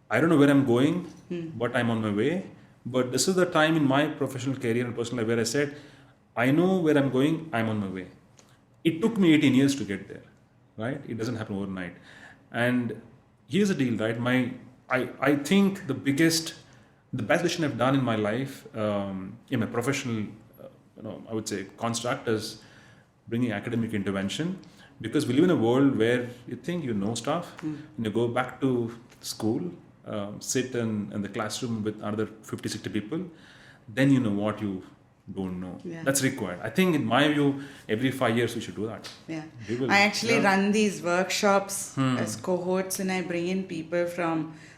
I don't know where I'm going, but I'm on my way. But this is the time in my professional career and personal life where I said, I know where I'm going, I'm on my way. It took me 18 years to get there. Right? It doesn't happen overnight, and here's the deal, right? I think the best decision I've done in my life, in my professional, I would say construct is bringing academic intervention, because we live in a world where you think you know stuff, and you go back to school, sit in the classroom with another 50, 60 people, then you know what you don't know. Yeah. That's required. I think in my view, every 5 years we should do that. Yeah. I actually run these workshops as cohorts, and I bring in people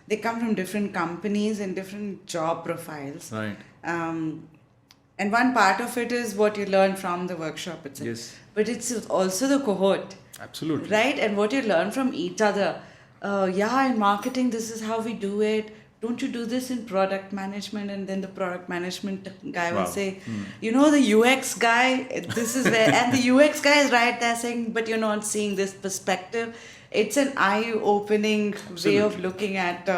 they come from different companies and different job profiles. Right. And one part of it is what you learn from the workshop itself. Yes. But it's also the cohort. Absolutely. Right? And what you learn from each other. In marketing, this is how we do it. Don't you do this in product management? And then the product management guy will say, the UX guy, this is where, and the UX guy is right there saying, but you're not seeing this perspective. It's an eye-opening way of looking at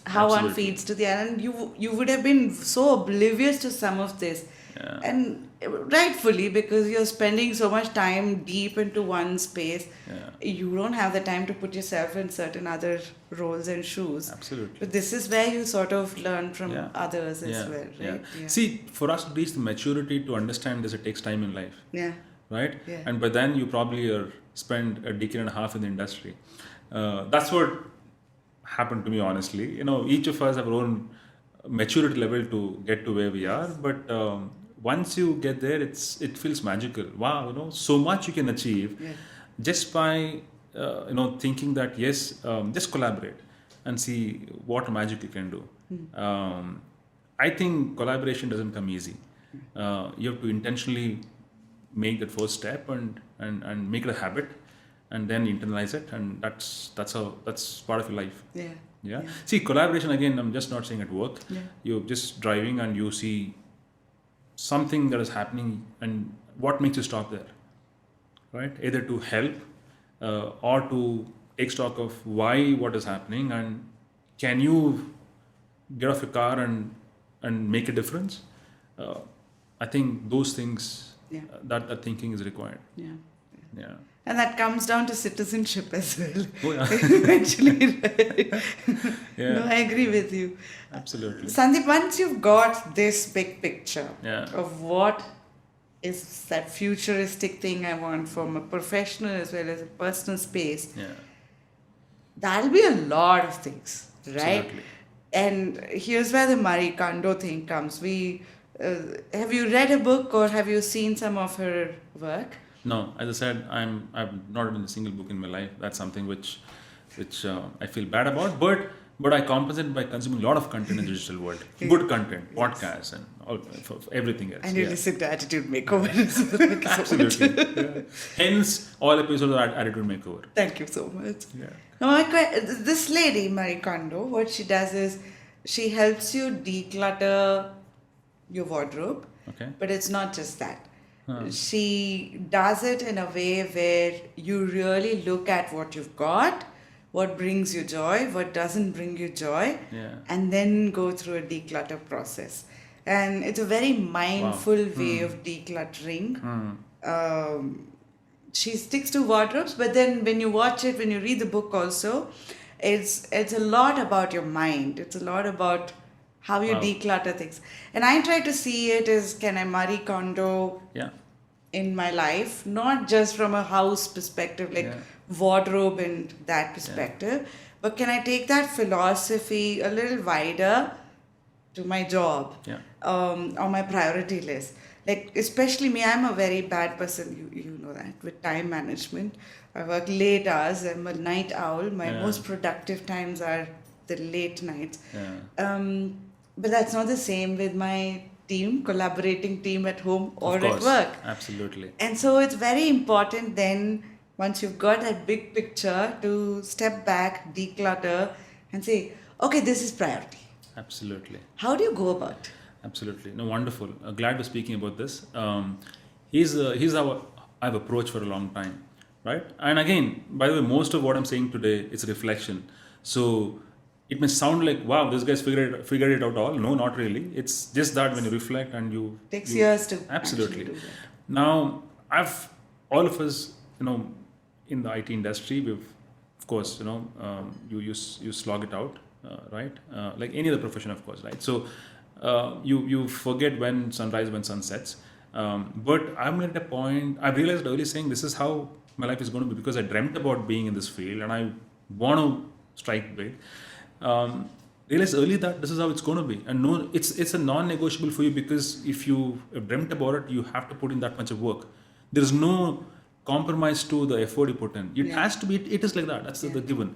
how one feeds to the other. And you would have been so oblivious to some of this. Yeah. And rightfully, because you're spending so much time deep into one space, you don't have the time to put yourself in certain other roles and shoes. Absolutely. But this is where you sort of learn from others as well, right? Yeah. See, for us to reach the maturity to understand this, it takes time in life. Yeah. Right? Yeah. And by then you probably spend a decade and a half in the industry. That's what happened to me, honestly. Each of us have our own maturity level to get to where we are, but once you get there, it feels magical. Wow, so much you can achieve just by thinking that just collaborate and see what magic you can do. I think collaboration doesn't come easy. You have to intentionally make that first step and make it a habit, and then internalize it, and that's part of your life. Yeah. See, collaboration, again, I'm just not saying at work. You're just driving and you see something that is happening, and what makes you stop there, right? Either to help or to take stock of why what is happening, and can you get off your car and make a difference? I think those things, that thinking is required. Yeah. And that comes down to citizenship as well. Oh, yeah. Eventually, right? No, I agree with you. Absolutely. Sandeep, once you've got this big picture of what is that futuristic thing I want from a professional as well as a personal space, that'll be a lot of things, right? Absolutely. And here's where the Marie Kondo thing comes. Have you read a book or have you seen some of her work? No, as I said, I've not read a single book in my life. That's something which which I feel bad about. But I compensate by consuming a lot of content in the digital world. Good content, podcasts, and all for everything else. And you listen to Attitude Makeover. Thank you so Absolutely. much. Yeah. Hence, all episodes are Attitude Makeover. Thank you so much. Yeah. Now, this lady, Marie Kondo, what she does is she helps you declutter your wardrobe. Okay. But it's not just that. She does it in a way where you really look at what you've got, what brings you joy, what doesn't bring you joy, Yeah. and then go through a declutter process. And it's a very mindful way of decluttering. She sticks to wardrobes, but then when you watch it, when you read the book also, it's a lot about your mind. It's a lot about how you declutter things. And I try to see it as, can I Marie Kondo Yeah. in my life, not just from a house perspective, like wardrobe and that perspective, but can I take that philosophy a little wider to my job, or my priority list? Like, especially me, I'm a very bad person, you know that, with time management. I work late hours, I'm a night owl. My most productive times are the late nights. But that's not the same with my team, collaborating team at home or at work. Absolutely. And so it's very important then, once you've got that big picture, to step back, declutter, and say, okay, this is priority. Absolutely. How do you go about it? Absolutely. No, wonderful. Glad we're speaking about this. Here's how I've approached for a long time, right? And again, by the way, most of what I'm saying today is a reflection. So it may sound like, wow, this guy's figured it out all. No, not really. It's just that when you reflect and you... Takes years to absolutely actually do that. Now, all of us, in the IT industry, we've, of course, you slog it out, right? Like any other profession, of course, right? So you forget when sunrise, when sun sets. But I'm at a point, I realized early saying this is how my life is going to be, because I dreamt about being in this field and I want to strike big. Realize early that this is how it's going to be, and no, it's a non-negotiable for you, because if you have dreamt about it, you have to put in that much of work. There is no compromise to the effort you put in. It has to be. It is like that. That's the given.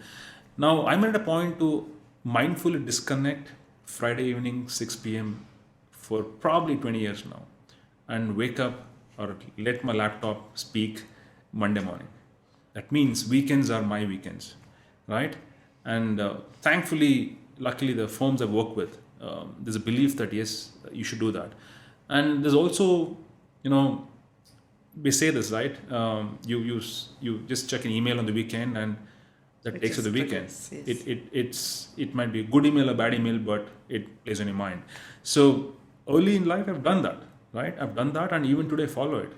Now I'm at a point to mindfully disconnect Friday evening 6 p.m. for probably 20 years now, and wake up or let my laptop speak Monday morning. That means weekends are my weekends, right? And thankfully, luckily, the firms I work with, there's a belief that yes, you should do that. And there's also, we say this, right? You just check an email on the weekend, and that takes you the weekend. Yes. It might be a good email, a bad email, but it plays on your mind. So early in life, I've done that, right? I've done that, and even today follow it.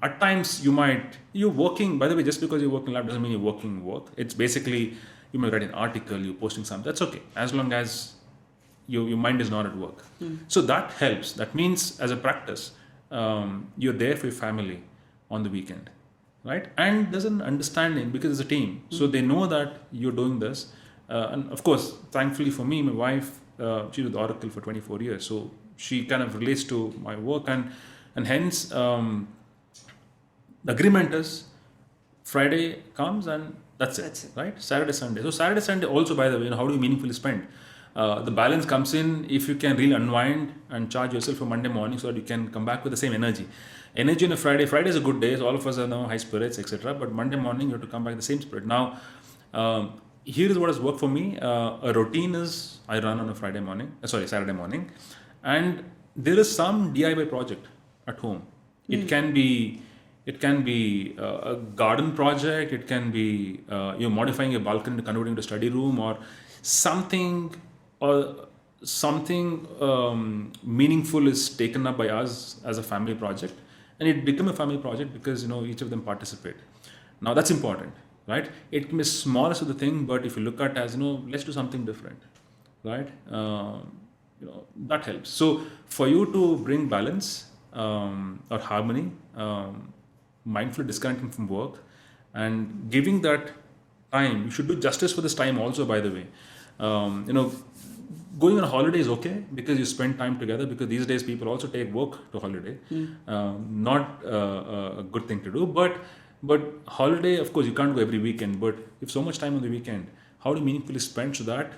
At times you're working, by the way, just because you're working lab doesn't mean you're working work. It's basically, you may write an article, you're posting something, that's okay, as long as your mind is not at work. So that helps. That means, as a practice, you're there for your family on the weekend, right? And there's an understanding, because it's a team. So they know that you're doing this. And of course, thankfully for me, my wife, she was with Oracle for 24 years. So she kind of relates to my work, and hence the agreement is Friday comes and that's it, right? Saturday, Sunday. So Saturday, Sunday also, by the way, how do you meaningfully spend? The balance comes in if you can really unwind and charge yourself for Monday morning, so that you can come back with the same energy. Energy on a Friday. Friday is a good day, so all of us are now high spirits, etc. But Monday morning, you have to come back with the same spirit. Now, here is what has worked for me. A routine is I run on a Saturday morning, and there is some DIY project at home. It can be a garden project. It can be you're modifying a balcony to converting to study room, or something meaningful is taken up by us as a family project, and it become a family project because each of them participate. Now that's important, right? It can be smallest of the thing, but if you look at as let's do something different, right? That helps. So for you to bring balance or harmony, mindful disconnecting from work and giving that time, you should do justice for this time also, by the way. Going on a holiday is okay because you spend time together, because these days people also take work to holiday. Not a good thing to do, but But holiday, of course, you can't go every weekend. But if so much time on the weekend, how do you meaningfully spend so that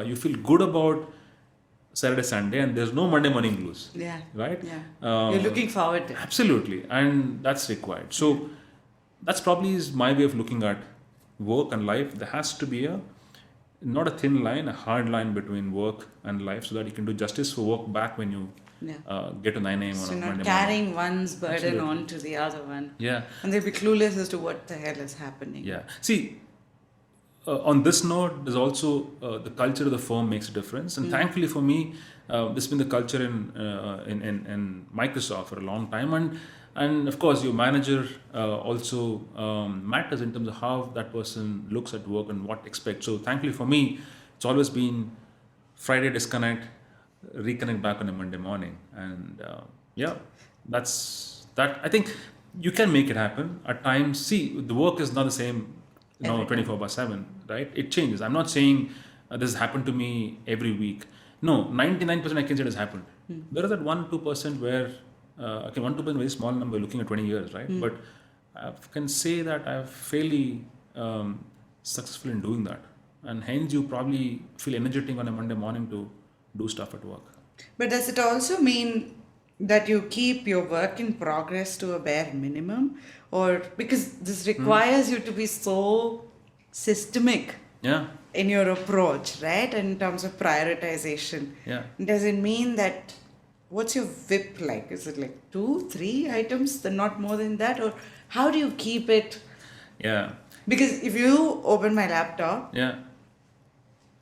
you feel good about Saturday, Sunday, and there's no Monday morning blues. Yeah. Right? Yeah. You're looking forward to it. Absolutely. And that's required. So that's probably is my way of looking at work and life. There has to be not a thin line, a hard line between work and life so that you can do justice for work back when you get to 9 a.m. So on a you're not Monday carrying morning. one's burden Absolutely. on to the other one. Yeah. And they'll be clueless as to what the hell is happening. Yeah. See, on this note, there's also the culture of the firm makes a difference, and thankfully for me, this has been the culture in Microsoft for a long time, and of course your manager also matters in terms of how that person looks at work and what expects. So thankfully for me, it's always been Friday disconnect, reconnect back on a Monday morning, and that's that. I think you can make it happen at times. See, the work is not the same. 24/7, right? It changes. I'm not saying this has happened to me every week. No, 99% I can say it has happened. There is that 1-2% where, 1-2% very small number looking at 20 years, right? But I can say that I'm fairly successful in doing that. And hence you probably feel energetic on a Monday morning to do stuff at work. But does it also mean that you keep your work in progress to a bare minimum? Or because this requires you to be so systemic in your approach, right? In terms of prioritization. Yeah. Does it mean that, what's your WIP like? Is it like 2-3 items, then not more than that? Or how do you keep it? Yeah. Because if you open my laptop, Yeah.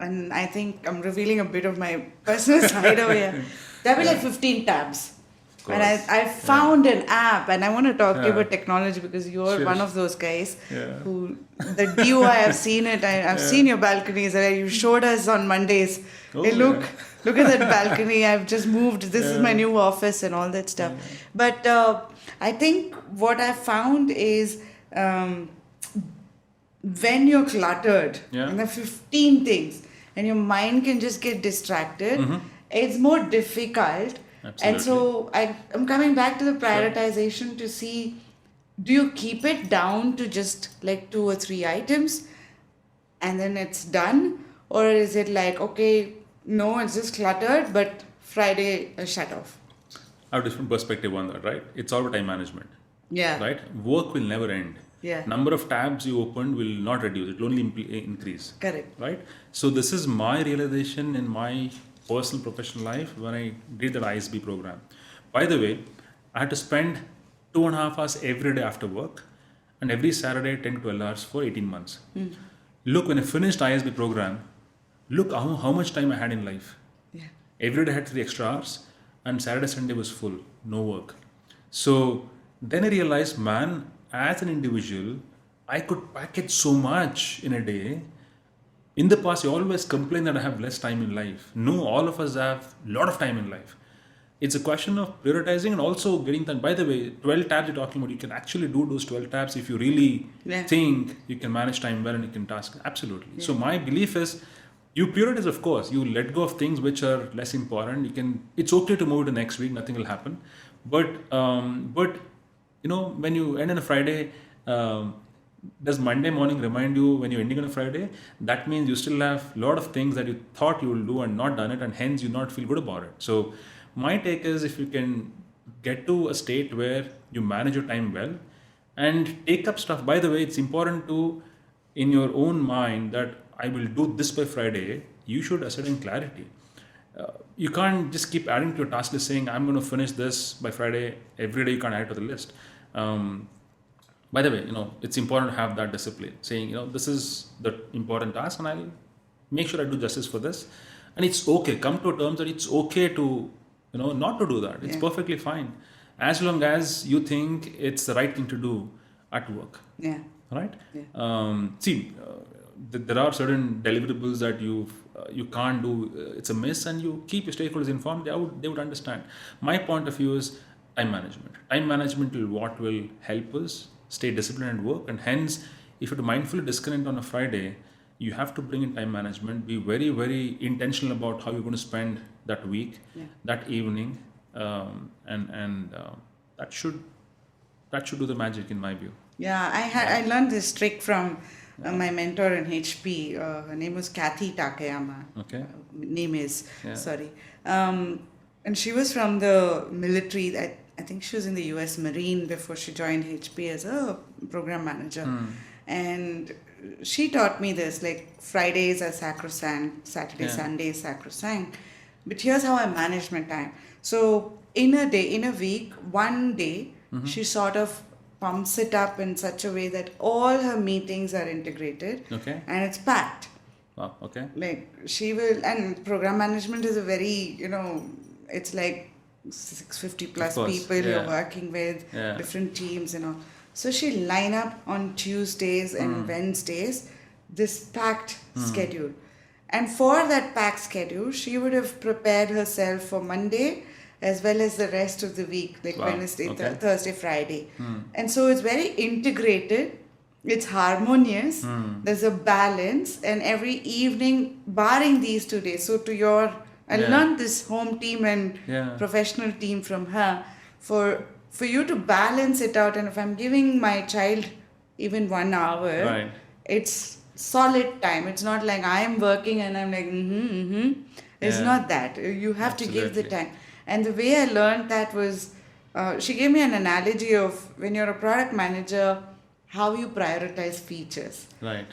and I think I'm revealing a bit of my personal side over here, there'll be like 15 tabs. And I found an app, and I want to talk to you about technology because you're one of those guys who, the DUI, I've seen it, I've seen your balconies, you showed us on Mondays. Oh, hey, look at that balcony, I've just moved, this is my new office and all that stuff. But I think what I found is when you're cluttered, and there are 15 things, and your mind can just get distracted, it's more difficult. Absolutely. And so I'm coming back to the prioritization to see, do you keep it down to just like 2 or 3 items and then it's done? Or is it like, okay, no, it's just cluttered, but Friday shut off? I have a different perspective on that, right? It's all about time management. Yeah. Right? Work will never end. Yeah. Number of tabs you opened will not reduce. It will only increase. Correct. Right? So this is my realization in my personal professional life when I did that ISB program. By the way, I had to spend 2.5 hours every day after work and every Saturday 10 to 12 hours for 18 months. Look, when I finished ISB program, look how much time I had in life. Yeah. Every day I had 3 extra hours and Saturday, Sunday was full, no work. So then I realized, man, as an individual, I could package so much in a day. In the past, you always complain that I have less time in life. No, all of us have a lot of time in life. It's a question of prioritizing and also getting that. By the way, 12 tabs you're talking about, you can actually do those 12 tabs if you really think you can manage time well and you can task. Absolutely. Yeah. So my belief is, you prioritize, of course. You let go of things which are less important. You can. It's okay to move to next week. Nothing will happen. But you know, when you end on a Friday, does Monday morning remind you when you're ending on a Friday? That means you still have a lot of things that you thought you will do and not done it, and hence you not feel good about it. So my take is, if you can get to a state where you manage your time well and take up stuff. By the way, it's important to, in your own mind, that I will do this by Friday. You should ascertain clarity. You can't just keep adding to your task list saying, I'm going to finish this by Friday. Every day you can't add to the list. By the way, you know, it's important to have that discipline, saying, you know, this is the important task and I'll make sure I do justice for this. And it's okay. Come to terms that it's okay to, you know, not to do that. It's perfectly fine. As long as you think it's the right thing to do at work. Yeah. Right? Yeah. There are certain deliverables that you can't do. It's a miss, and you keep your stakeholders informed. They would understand. My point of view is time management. Time management will what will help us stay disciplined at work, and hence, if you have to mindfully disconnect on a Friday, you have to bring in time management. Be very, very intentional about how you're going to spend that week, that evening, and that should that should do the magic in my view. Yeah, I learned this trick from my mentor in HP. Her name was Kathy Takayama. Okay. Name is Yeah. sorry, and she was from the military. I think she was in the U.S. Marine before she joined HP as a program manager, and she taught me this. Like Fridays are sacrosanct, Saturday, Yeah. Sunday is sacrosanct. But here's how I manage my time. So in a day, in a week, one day, she sort of pumps it up in such a way that all her meetings are integrated Okay. and it's packed. Wow. Okay. Like she will, and program management is a very, it's like 650 plus course, people yeah. you're working with, Yeah. different teams, So she'll line up on Tuesdays and Wednesdays this packed schedule. And for that packed schedule, she would have prepared herself for Monday as well as the rest of the week, like Wow, Wednesday, okay. Thursday, Friday. And so it's very integrated, it's harmonious, there's a balance, and every evening, barring these 2 days, so I Yeah. learned this home team and Yeah. professional team from her, for you to balance it out, and if I'm giving my child even 1 hour, Right. it's solid time. It's not like I'm working and I'm like, It's Yeah. not that. You have to give the Absolutely. time. And the way I learned that was, she gave me an analogy of when you're a product manager, how you prioritize features. Right.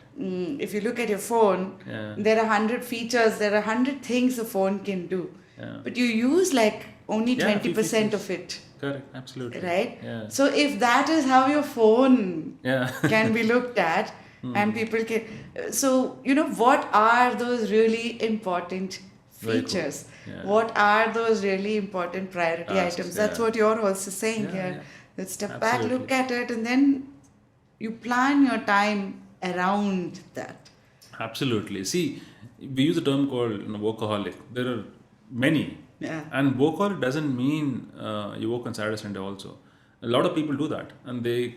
If you look at your phone, Yeah. there are 100 features, there are 100 things a phone can do. Yeah. But you use like only Yeah, 20% few of it, Correct. Absolutely. right? Yeah. So if that is how your phone Yeah. can be looked at, and people can, so what are those really important Very cool. features? Yeah. What are those really important priority Tasks, items? That's yeah. what you're also saying Yeah, here. yeah. Let's step back, look Absolutely. at it, and then you plan your time around that. Absolutely. See, we use a term called workaholic. There are many. Yeah. And workaholic doesn't mean you work on Saturday, Sunday also. A lot of people do that, and they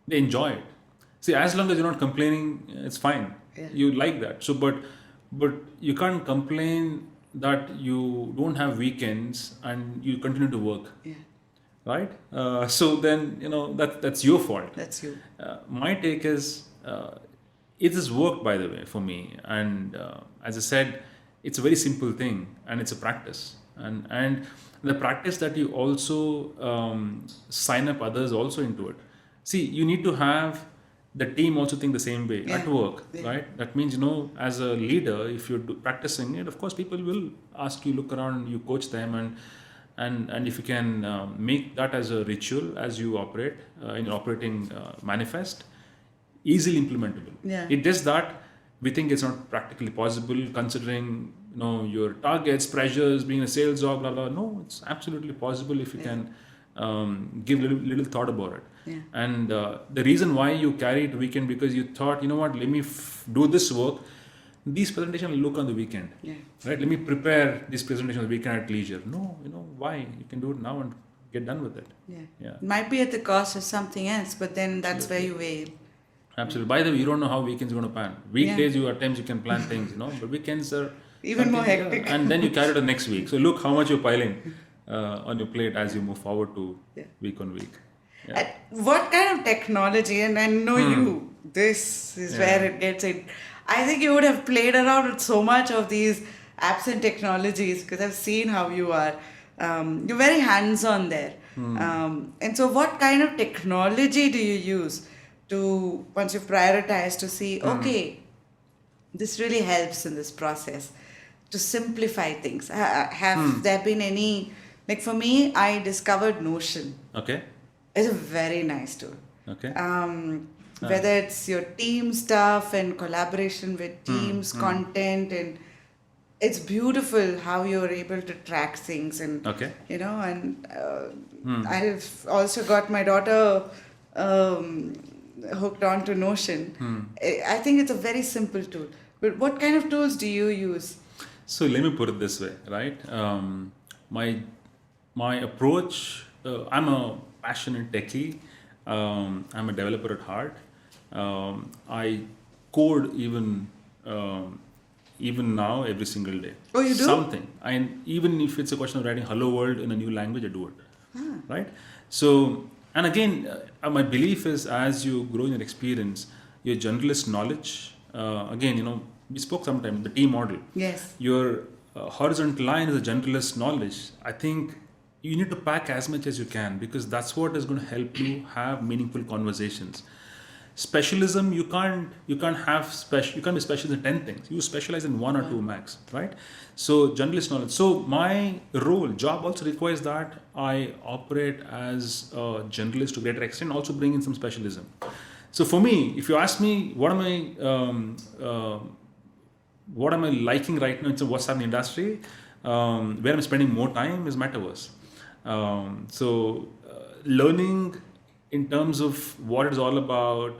enjoy it. See, as long as you're not complaining, it's fine. Yeah. You like that. So, but you can't complain that you don't have weekends and you continue to work, Yeah, right? So then that's your fault. that's you. My take is it has worked, by the way, for me. And as I said, it's a very simple thing, and it's a practice. And the practice that you also sign up others also into it. See, you need to have the team also think the same way at Yeah. work, Yeah. right? That means, as a leader, if you're practicing it, of course, people will ask you, look around, you coach them, and if you can make that as a ritual as you operate in your operating manifest, easily implementable. Yeah. It just that we think it's not practically possible considering your targets, pressures, being a sales job, blah blah. No, it's absolutely possible if you can give little thought about it. Yeah. And the reason why you carry it weekend, because you thought, what, let me do this work. These presentations will look on the weekend, Yeah. right? Let me prepare this presentation on the weekend at leisure. No, why? You can do it now and get done with it. Yeah. Yeah. It might be at the cost of something else, but then that's where you weigh. Absolutely. By the way, you don't know how weekends are going to pan. Weekdays, at times you can plan things, but weekends are Even more something- hectic. And then you carry it to next week. So look how much you're piling on your plate as you move forward to Yeah. week on week. Yeah. What kind of technology, and I know this is where it gets in. I think you would have played around with so much of these apps and technologies because I've seen how you are. You're very hands-on there. And so what kind of technology do you use to, once you've prioritized, to see, okay, this really helps in this process to simplify things? Have there been any, like for me, I discovered Notion. Okay. It's a very nice tool. Okay. Whether it's your team stuff and collaboration with teams, content, and it's beautiful how you're able to track things and Okay. and I've also got my daughter hooked on to Notion. I think it's a very simple tool. But what kind of tools do you use? So let me put it this way, right? My approach, I'm a passionate techie. I'm a developer at heart. I code even now every single day. Oh, you do? Something. And even if it's a question of writing "Hello World" in a new language, I do it. right? So, and again, my belief is as you grow in your experience, your generalist knowledge, again, we spoke sometime, the T model. Yes. Your horizontal line is a generalist knowledge. I think you need to pack as much as you can because that's what is going to help you have meaningful conversations. Specialism, you can't have special, you can't be specialist in 10 things. You specialize in one or two max, right? So generalist knowledge. So my job also requires that I operate as a generalist to a greater extent, also bring in some specialism. So for me, if you ask me what am I liking right now, it's what's happening in the industry, where I'm spending more time is metaverse. Learning in terms of what it's all about,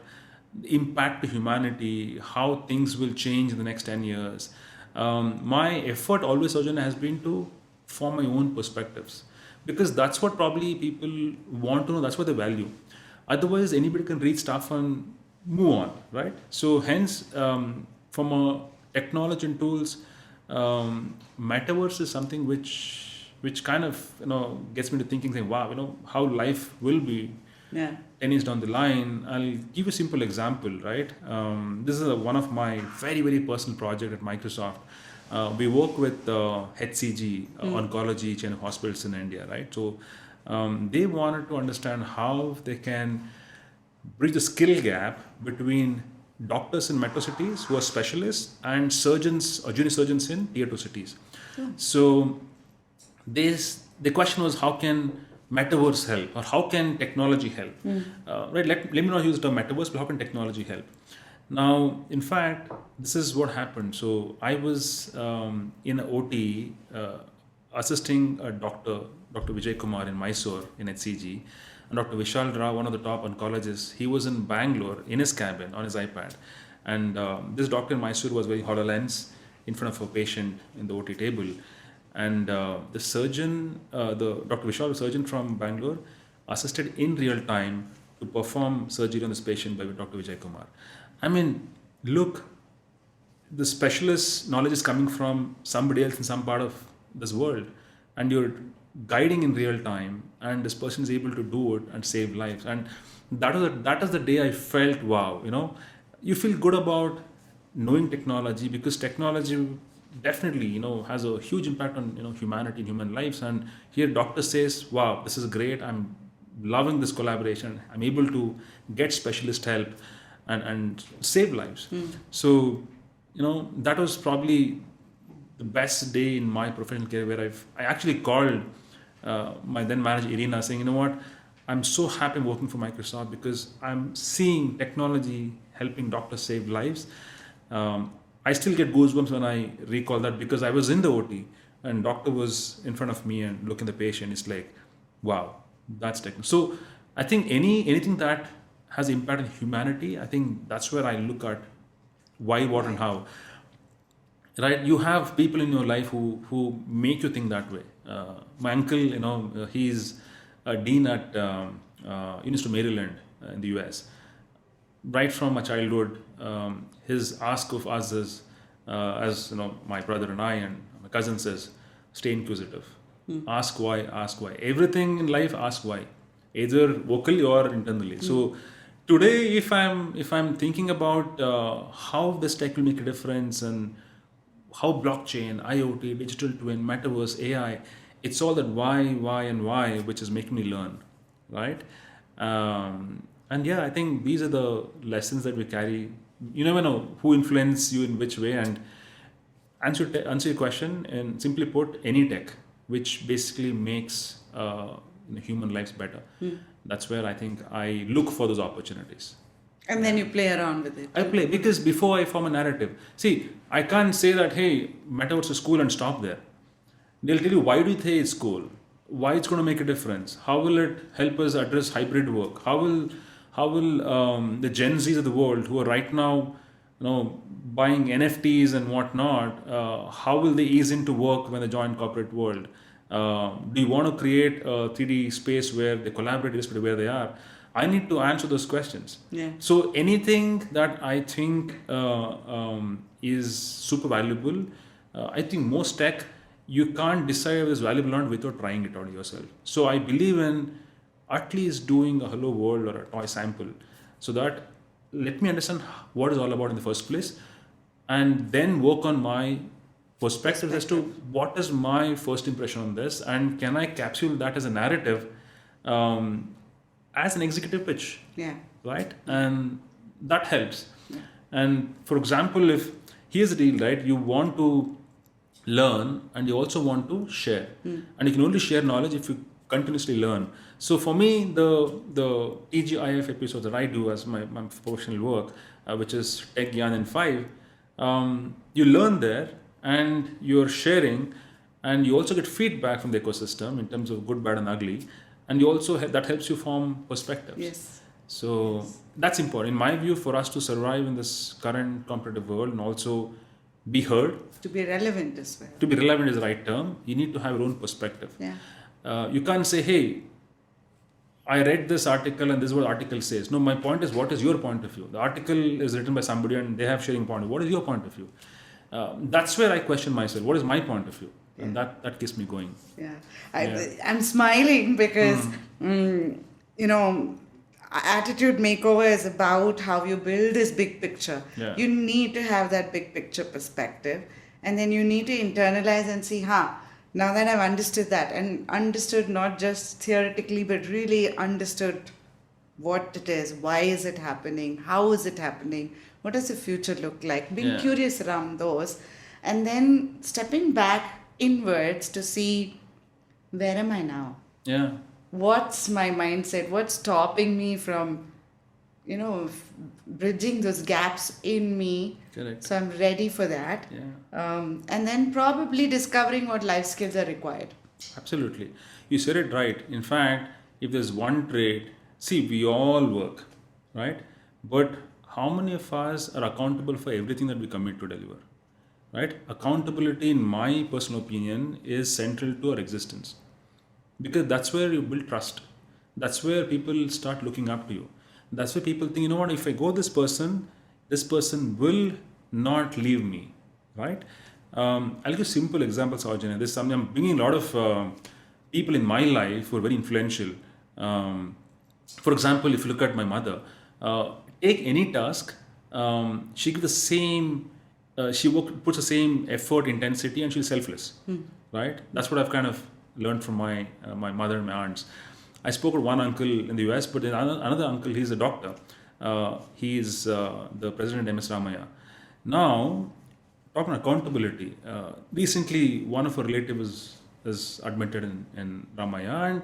the impact to humanity, how things will change in the next 10 years. My effort always, Arjun, has been to form my own perspectives because that's what probably people want to know, that's what they value. Otherwise, anybody can read stuff and move on, right? So hence, from a technology and tools, metaverse is something which kind of gets me to thinking, saying, wow, how life will be 10 years down the line. I'll give you a simple example, right? This is one of my very, very personal project at Microsoft. We work with HCG, oncology chain of hospitals in India, right? So they wanted to understand how they can bridge the skill gap between doctors in metro cities who are specialists and surgeons or junior surgeons in tier 2 cities. So the question was, how can metaverse help, or how can technology help? Right? Let me not use the term metaverse, but how can technology help? Now, in fact, this is what happened. So I was in a OT assisting a Dr. Vijay Kumar in Mysore in HCG, and Dr. Vishal Rao, one of the top oncologists, he was in Bangalore in his cabin on his iPad, and this doctor in Mysore was wearing HoloLens in front of a patient in the OT table. And the surgeon, the Dr. Vishal, surgeon from Bangalore, assisted in real time to perform surgery on this patient by Dr. Vijay Kumar. I mean, look, the specialist knowledge is coming from somebody else in some part of this world, and you're guiding in real time, and this person is able to do it and save lives. And that is the day I felt, wow, you feel good about knowing technology, because technology definitely has a huge impact on humanity and human lives. And here doctor says, wow, this is great, I'm loving this collaboration, I'm able to get specialist help and save lives. So that was probably the best day in my professional career, where I actually called my then manager Irina, saying, what, I'm so happy working for Microsoft because I'm seeing technology helping doctors save lives. I still get goosebumps when I recall that, because I was in the OT and doctor was in front of me and looking at the patient. It's like, wow, that's technical. So I think anything that has impact on humanity, I think that's where I look at why, what, and how. Right? You have people in your life who make you think that way. My uncle, he's a dean at University of Maryland in the US. Right from my childhood, his ask of us is, as my brother and I and my cousin says, stay inquisitive. Ask why, ask why. Everything in life, ask why, either vocally or internally. So today, if I'm thinking about how this tech will make a difference, and how blockchain, IoT, digital twin, metaverse, AI, it's all that why, and why, which is making me learn, right? And yeah, I think these are the lessons that we carry. You never know who influence you in which way. And answer your question, and simply put, any tech which basically makes human lives better. That's where I think I look for those opportunities. And then you play around with it. I play, because before I form a narrative, see, I can't say that, hey, metaverse is cool and stop there. They'll tell you, why do you think it's cool? Why it's going to make a difference? How will it help us address hybrid work? How will the Gen Zs of the world, who are right now, buying NFTs and whatnot, how will they ease into work when they join corporate world? Do you want to create a 3D space where they collaborate irrespective of where they are? I need to answer those questions. Yeah. So anything that I think is super valuable, I think most tech you can't decide if it's valuable or not without trying it out yourself. So I believe in at least doing a hello world or a toy sample, so that let me understand what it's all about in the first place, and then work on my perspectives as to what is my first impression on this, and can I capsule that as a narrative, as an executive pitch, Yeah. right? And that helps. And for example, if here's the deal, right? You want to learn and you also want to share, and you can only share knowledge if you continuously learn. So for me, the TGIF episodes that I do as my professional work, which is Tech Gyan in 5, you learn there and you're sharing, and you also get feedback from the ecosystem in terms of good, bad, and ugly, and you also that helps you form perspectives. Yes. So that's important, in my view, for us to survive in this current competitive world and also be heard. To be relevant as well. To be relevant is the right term. You need to have your own perspective. Yeah. You can't say, hey, I read this article and this is what the article says. No, my point is, what is your point of view? The article is written by somebody and they have sharing point of view. What is your point of view? That's where I question myself. What is my point of view? Yeah. And that keeps me going. Yeah. I'm smiling because, Attitude Makeover is about how you build this big picture. Yeah. You need to have that big picture perspective, and then you need to internalize and see, now that I've understood that, and understood not just theoretically, but really understood what it is, why is it happening, how is it happening, what does the future look like, being curious around those, and then stepping back inwards to see, where am I now? Yeah. What's my mindset? What's stopping me from, bridging those gaps in me? Correct. So I'm ready for that. Yeah. And then probably discovering what life skills are required. Absolutely. You said it right. In fact, if there's one trait, see, we all work, right? But how many of us are accountable for everything that we commit to deliver, right? Accountability, in my personal opinion, is central to our existence. Because that's where you build trust. That's where people start looking up to you. That's where people think, you know what, if I go this person will not leave me, right? I'll give simple examples, Arjuna. This is something I'm bringing a lot of people in my life who are very influential. For example, if you look at my mother, take any task, she gives the same, puts the same effort, intensity, and she's selfless, right? That's what I've kind of learned from my mother and my aunts. I spoke with one uncle in the US, but then another uncle, he's a doctor. He is the president of MS Ramaya. Now, talking accountability, recently one of her relatives is admitted in Ramaya, and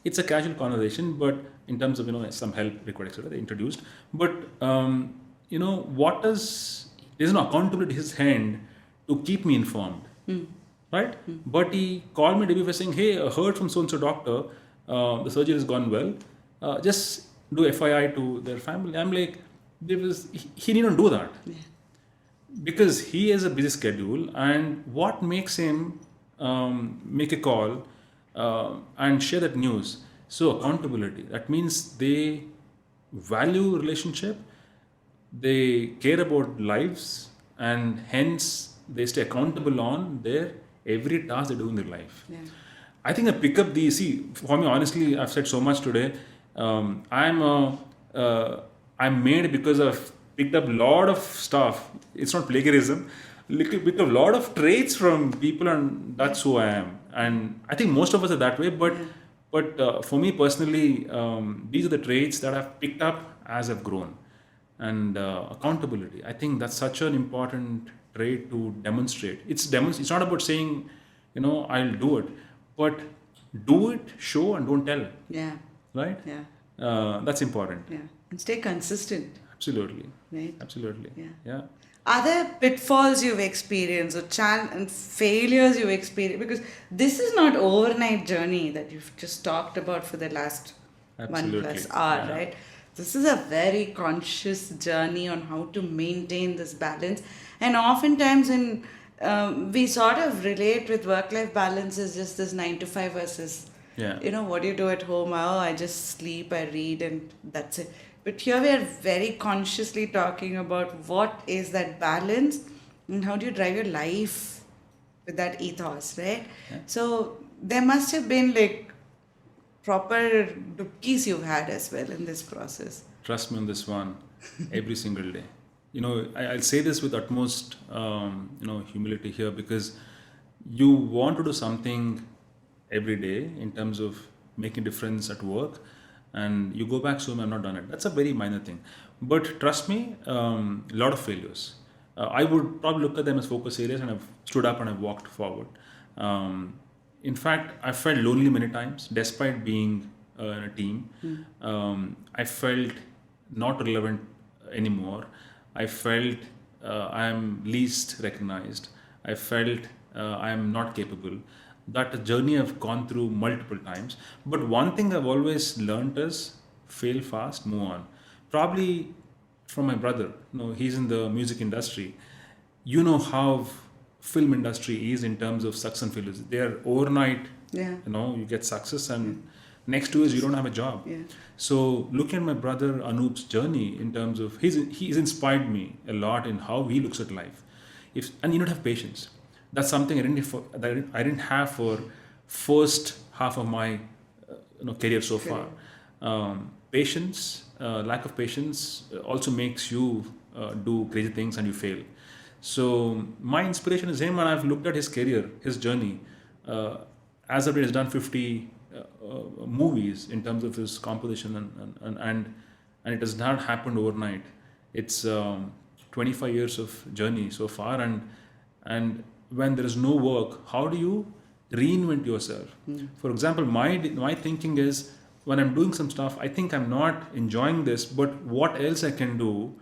it's a casual conversation, but in terms of some help required, etc., they introduced. But there's no accountability in his hand to keep me informed. Right? But he called me day before saying, hey, I heard from so-and-so doctor, the surgery has gone well. Just do FYI to their family. I'm like, he didn't do that. Yeah. Because he has a busy schedule, and what makes him make a call and share that news? So accountability. That means they value relationship, they care about lives, and hence they stay accountable on their every task they do in their life. Yeah. I think I pick up for me, honestly, I've said so much today. I'm made because I've picked up a lot of stuff. It's not plagiarism. Picked up a lot of traits from people, and that's who I am. And I think most of us are that way. But for me personally, these are the traits that I've picked up as I've grown. And accountability. I think that's such an important trait to demonstrate. It's not about saying, I'll do it, but do it, show, and don't tell. Yeah. Right? Yeah. That's important. Yeah. And stay consistent. Absolutely. Right? Absolutely. Yeah. Yeah. Are there pitfalls you've experienced or and failures you've experienced? Because this is not overnight journey that you've just talked about for the last 1+ hour, right? This is a very conscious journey on how to maintain this balance. And oftentimes we sort of relate with work-life balance as just this 9 to 5 versus, what do you do at home? Oh, I just sleep, I read, and that's it. But here we are very consciously talking about what is that balance and how do you drive your life with that ethos, right? Yeah. So there must have been like proper dupkis you've had as well in this process. Trust me on this one, every single day. I'll say this with utmost, humility here, because you want to do something every day in terms of making difference at work, and you go back, so I've not done it. That's a very minor thing. But trust me, a lot of failures. I would probably look at them as focus areas, and I've stood up and I've walked forward. In fact, I felt lonely many times, despite being in a team. I felt not relevant anymore. I felt I am least recognized. I felt I am not capable. That journey I've gone through multiple times. But one thing I've always learned is fail fast, move on. Probably from my brother. He's in the music industry. You know how film industry is in terms of success and failures. They are overnight. Yeah. You get success, and next 2 years you don't have a job. Yeah. So looking at my brother Anoop's journey in terms of he's inspired me a lot in how he looks at life. And you don't have patience. That's something I didn't have for first half of my career so far. Patience, lack of patience also makes you do crazy things and you fail. So my inspiration is him, and I've looked at his career, his journey. As of late, he's done 50 movies in terms of his composition, and it has not happened overnight. It's 25 years of journey so far, and when there is no work, how do you reinvent yourself? For example, my thinking is, when I'm doing some stuff, I think I'm not enjoying this, but what else I can do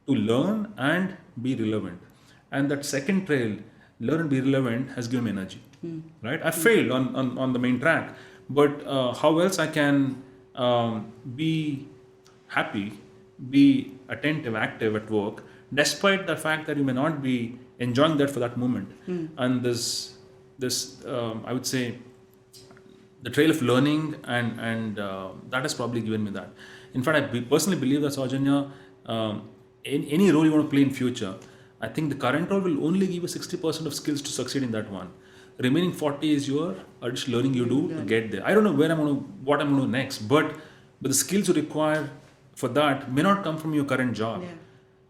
to learn and be relevant? And that second trail, learn and be relevant, has given me energy. Right? I failed on the main track, but how else I can be happy, be attentive, active at work, despite the fact that you may not be enjoying that for that moment. And this I would say, the trail of learning, and that has probably given me that. In fact, I personally believe that, Saujanya, in any role you want to play in future, I think the current role will only give you 60% of skills to succeed in that one. Remaining 40 is your additional learning you do to get there. I don't know what I'm going to do next, but the skills you require for that may not come from your current job,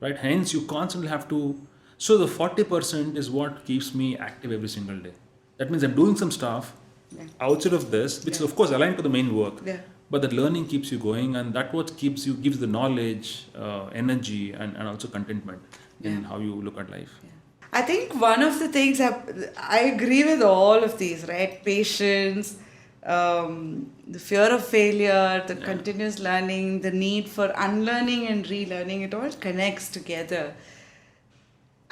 right? Hence, you constantly have to. So the 40% is what keeps me active every single day. That means I'm doing some stuff outside of this, which is of course aligned to the main work. But that learning keeps you going, and that what gives the knowledge, energy, and also contentment in how you look at life. I think one of the things I agree with all of these, right? Patience, the fear of failure, the continuous learning, the need for unlearning and relearning, it all connects together.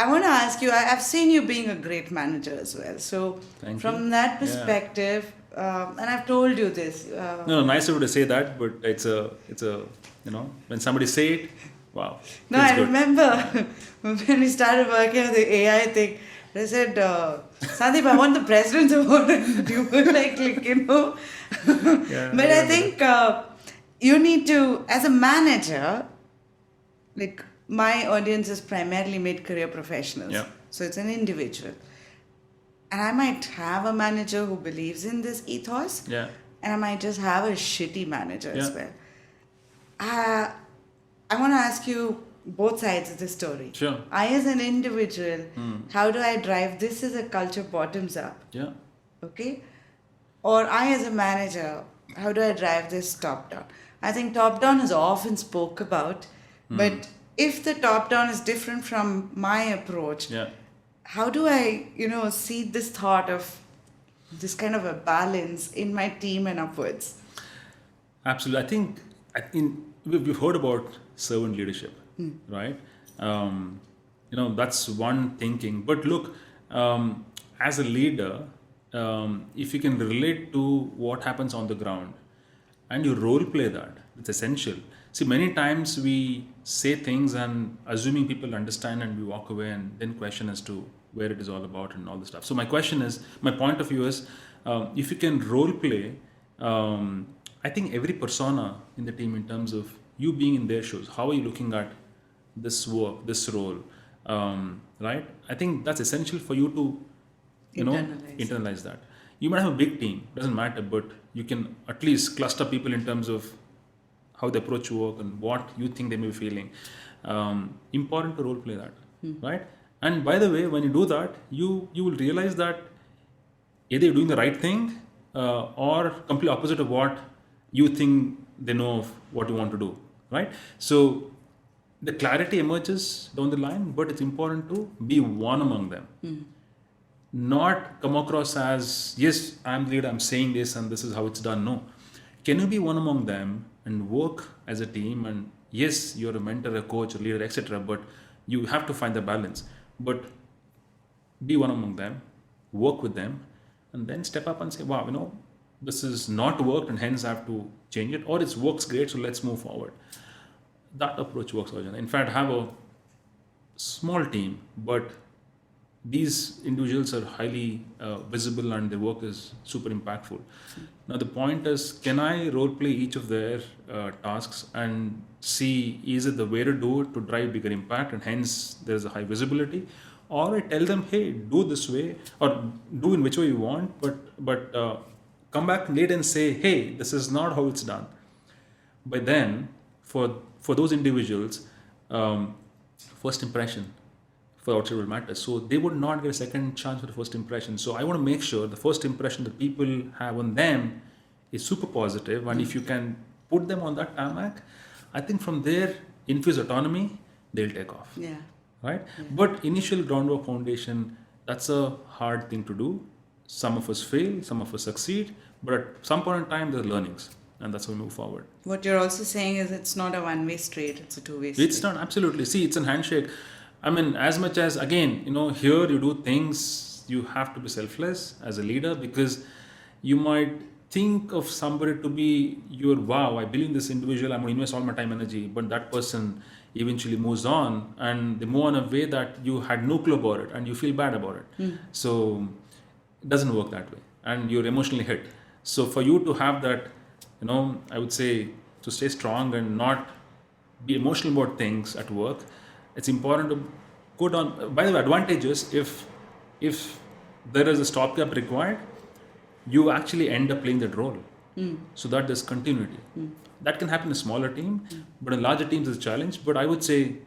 I want to ask you, I've seen you being a great manager as well. So from that perspective, and I've told you this. No, nice of you to say that, but it's a when somebody say it, wow. No, I remember when we started working on the AI thing, they said, Sandeep, I want the president's award. And you were like But I think you need to, as a manager, like my audience is primarily mid-career professionals. So it's an individual. And I might have a manager who believes in this ethos. And I might just have a shitty manager as well. I want to ask you both sides of the story. I, as an individual, how do I drive this as a culture bottoms up? Okay? Or I, as a manager, how do I drive this top down? I think top down is often spoke about, but if the top down is different from my approach, how do I, seed this thought of this kind of a balance in my team and upwards? Absolutely. I think we've heard about servant leadership, right? That's one thinking. But look, as a leader, if you can relate to what happens on the ground and you role play that, it's essential. See, many times we say things and assuming people understand, and we walk away and then question as to where it is all about and all this stuff. So my point of view is, if you can role play, I think every persona in the team, in terms of you being in their shoes, how are you looking at this work, this role, right? I think that's essential for you to internalize that. You might have a big team, doesn't matter, but you can at least cluster people in terms of how they approach work and what you think they may be feeling. Important to role play that, right? And by the way, when you do that, you will realize that either you're doing the right thing or complete opposite of what you think they know of what you want to do, right? So the clarity emerges down the line, but it's important to be one among them. Not come across as, yes, I'm the leader, I'm saying this and this is how it's done. No. Can you be one among them and work as a team? And yes, you're a mentor, a coach, a leader, etc. But you have to find the balance. But be one among them, work with them, and then step up and say, wow, this is not worked and hence I have to change it. Or it works great, so let's move forward. That approach works, Arjun. In fact, have a small team, but these individuals are highly visible and their work is super impactful. Now the point is, can I role play each of their tasks and see, is it the way to do it to drive bigger impact and hence there's a high visibility? Or I tell them, hey, do this way or do in which way you want, but come back later and say, hey, this is not how it's done. But then for those individuals, first impression for outside will matter. So they would not get a second chance for the first impression. So I want to make sure the first impression that people have on them is super positive. And if you can put them on that tarmac, I think from there, infuse autonomy, they'll take off. Yeah. Right? Yeah. But initial groundwork foundation, that's a hard thing to do. Some of us fail, some of us succeed, but at some point in time, there's learnings. And that's how we move forward. What you're also saying is it's not a one-way street, it's a two-way street. It's not, absolutely. See, it's a handshake. I mean, as much as, again, here you do things, you have to be selfless as a leader because you might think of somebody to be I believe in this individual, I'm going to invest all my time and energy, but that person eventually moves on and they move on a way that you had no clue about it and you feel bad about it. So it doesn't work that way and you're emotionally hit. So for you to have that, I would say to stay strong and not be emotional about things at work, it's important to go down. By the way, advantages, if there is a stopgap required, you actually end up playing that role. So that there's continuity. That can happen in a smaller team, but in larger teams it's a challenge. But I would say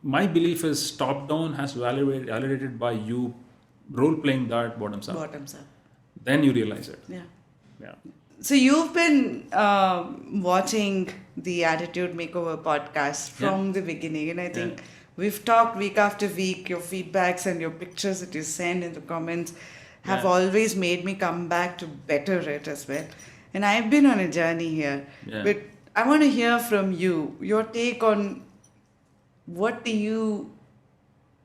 my belief is top down has validated by you role playing that bottoms up. Then you realize it. Yeah. So you've been watching the Attitude Makeover podcast from the beginning, and I think we've talked week after week. Your feedbacks and your pictures that you send in the comments have always made me come back to better it as well. And I've been on a journey here, but I want to hear from you, your take on what do you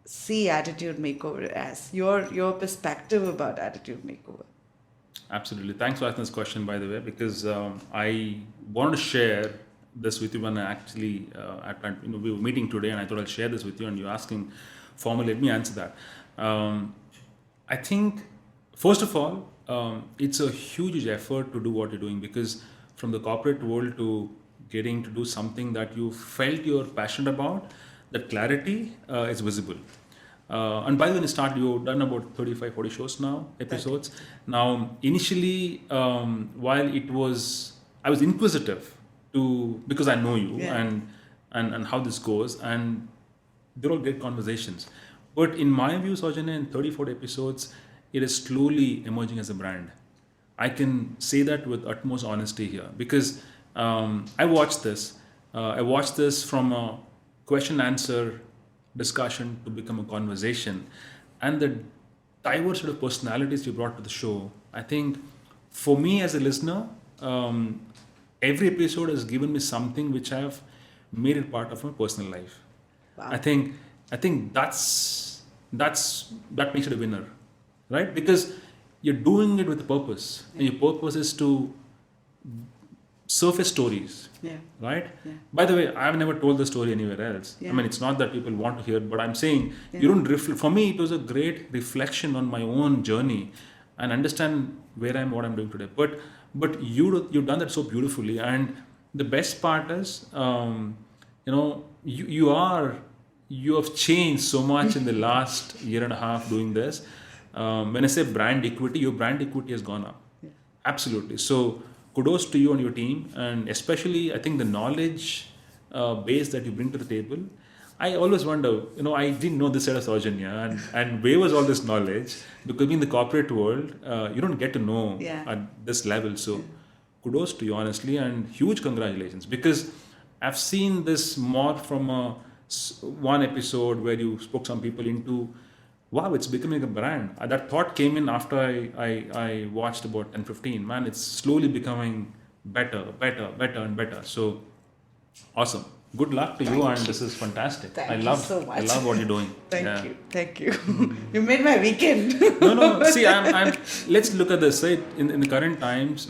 see Attitude Makeover as, your perspective about Attitude Makeover. Absolutely. Thanks for asking this question, by the way, because I wanted to share this with you when I actually, we were meeting today and I thought I'll share this with you and you're asking formally, let me answer that. I think, first of all, it's a huge effort to do what you're doing because from the corporate world to getting to do something that you felt you're passionate about, that clarity is visible. And by the way, when you start, you've done about 35, 40 shows now, episodes. Okay. Now, initially, while I was inquisitive because I know you and how this goes, and they're all great conversations. But in my view, Saujanya, in 30, 40 episodes, it is slowly emerging as a brand. I can say that with utmost honesty here because I watched this. I watched this from a question-answer discussion to become a conversation, and the diverse sort of personalities you brought to the show. I think for me as a listener, every episode has given me something which I have made it part of my personal life. Wow. I think that makes it a winner, right? Because you're doing it with a purpose, and your purpose is to surface stories, right? By the way, I've never told the story anywhere else. I mean, it's not that people want to hear it, but I'm saying you don't reflect. For me, it was a great reflection on my own journey and understand where I am, what I'm doing today. But you've done that so beautifully, and the best part is, you have changed so much in the last year and a half doing this. When I say brand equity, your brand equity has gone up. Absolutely. So kudos to you and your team, and especially I think the knowledge base that you bring to the table. I always wonder, I didn't know this side of Saujanya, and where was all this knowledge? Because in the corporate world, you don't get to know at this level. So kudos to you, honestly, and huge congratulations, because I've seen this more from one episode where you spoke some people into, wow, it's becoming a brand. That thought came in after I watched about 10, 15. Man, it's slowly becoming better and better. So awesome. Good luck to you, and this is fantastic. Thank you so much. I love what you're doing. Thank you. You made my weekend. No. See, let's look at this. Right? In the current times,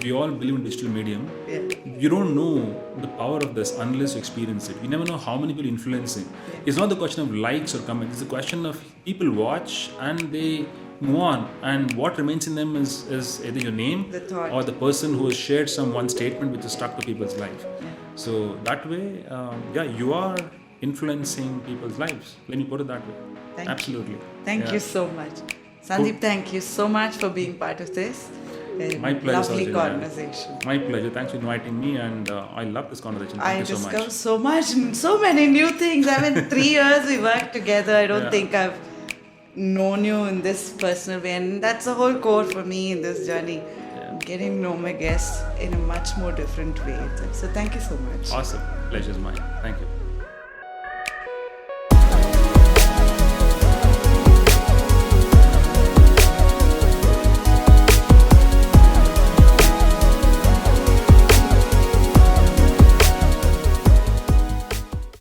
we all believe in digital medium. Yeah. You don't know the power of this unless you experience it. You never know how many people influencing. Yeah. It's not the question of likes or comments. It's the question of people watch and they move on, and what remains in them is either your name or the person who has shared some one statement which is stuck to people's life. Yeah. So that way, you are influencing people's lives. Let me put it that way. Absolutely. Thank you so much. Sandeep, thank you so much for being part of this. My pleasure. Lovely conversation. My pleasure. Thanks for inviting me, and I love this conversation. Thank you so much. I discovered so many new things. 3 years we worked together. I don't think I've known you in this personal way, and that's the whole core for me in this journey. Getting to know my guests in a much more different way. So thank you so much. Awesome. Pleasure's mine. Thank you.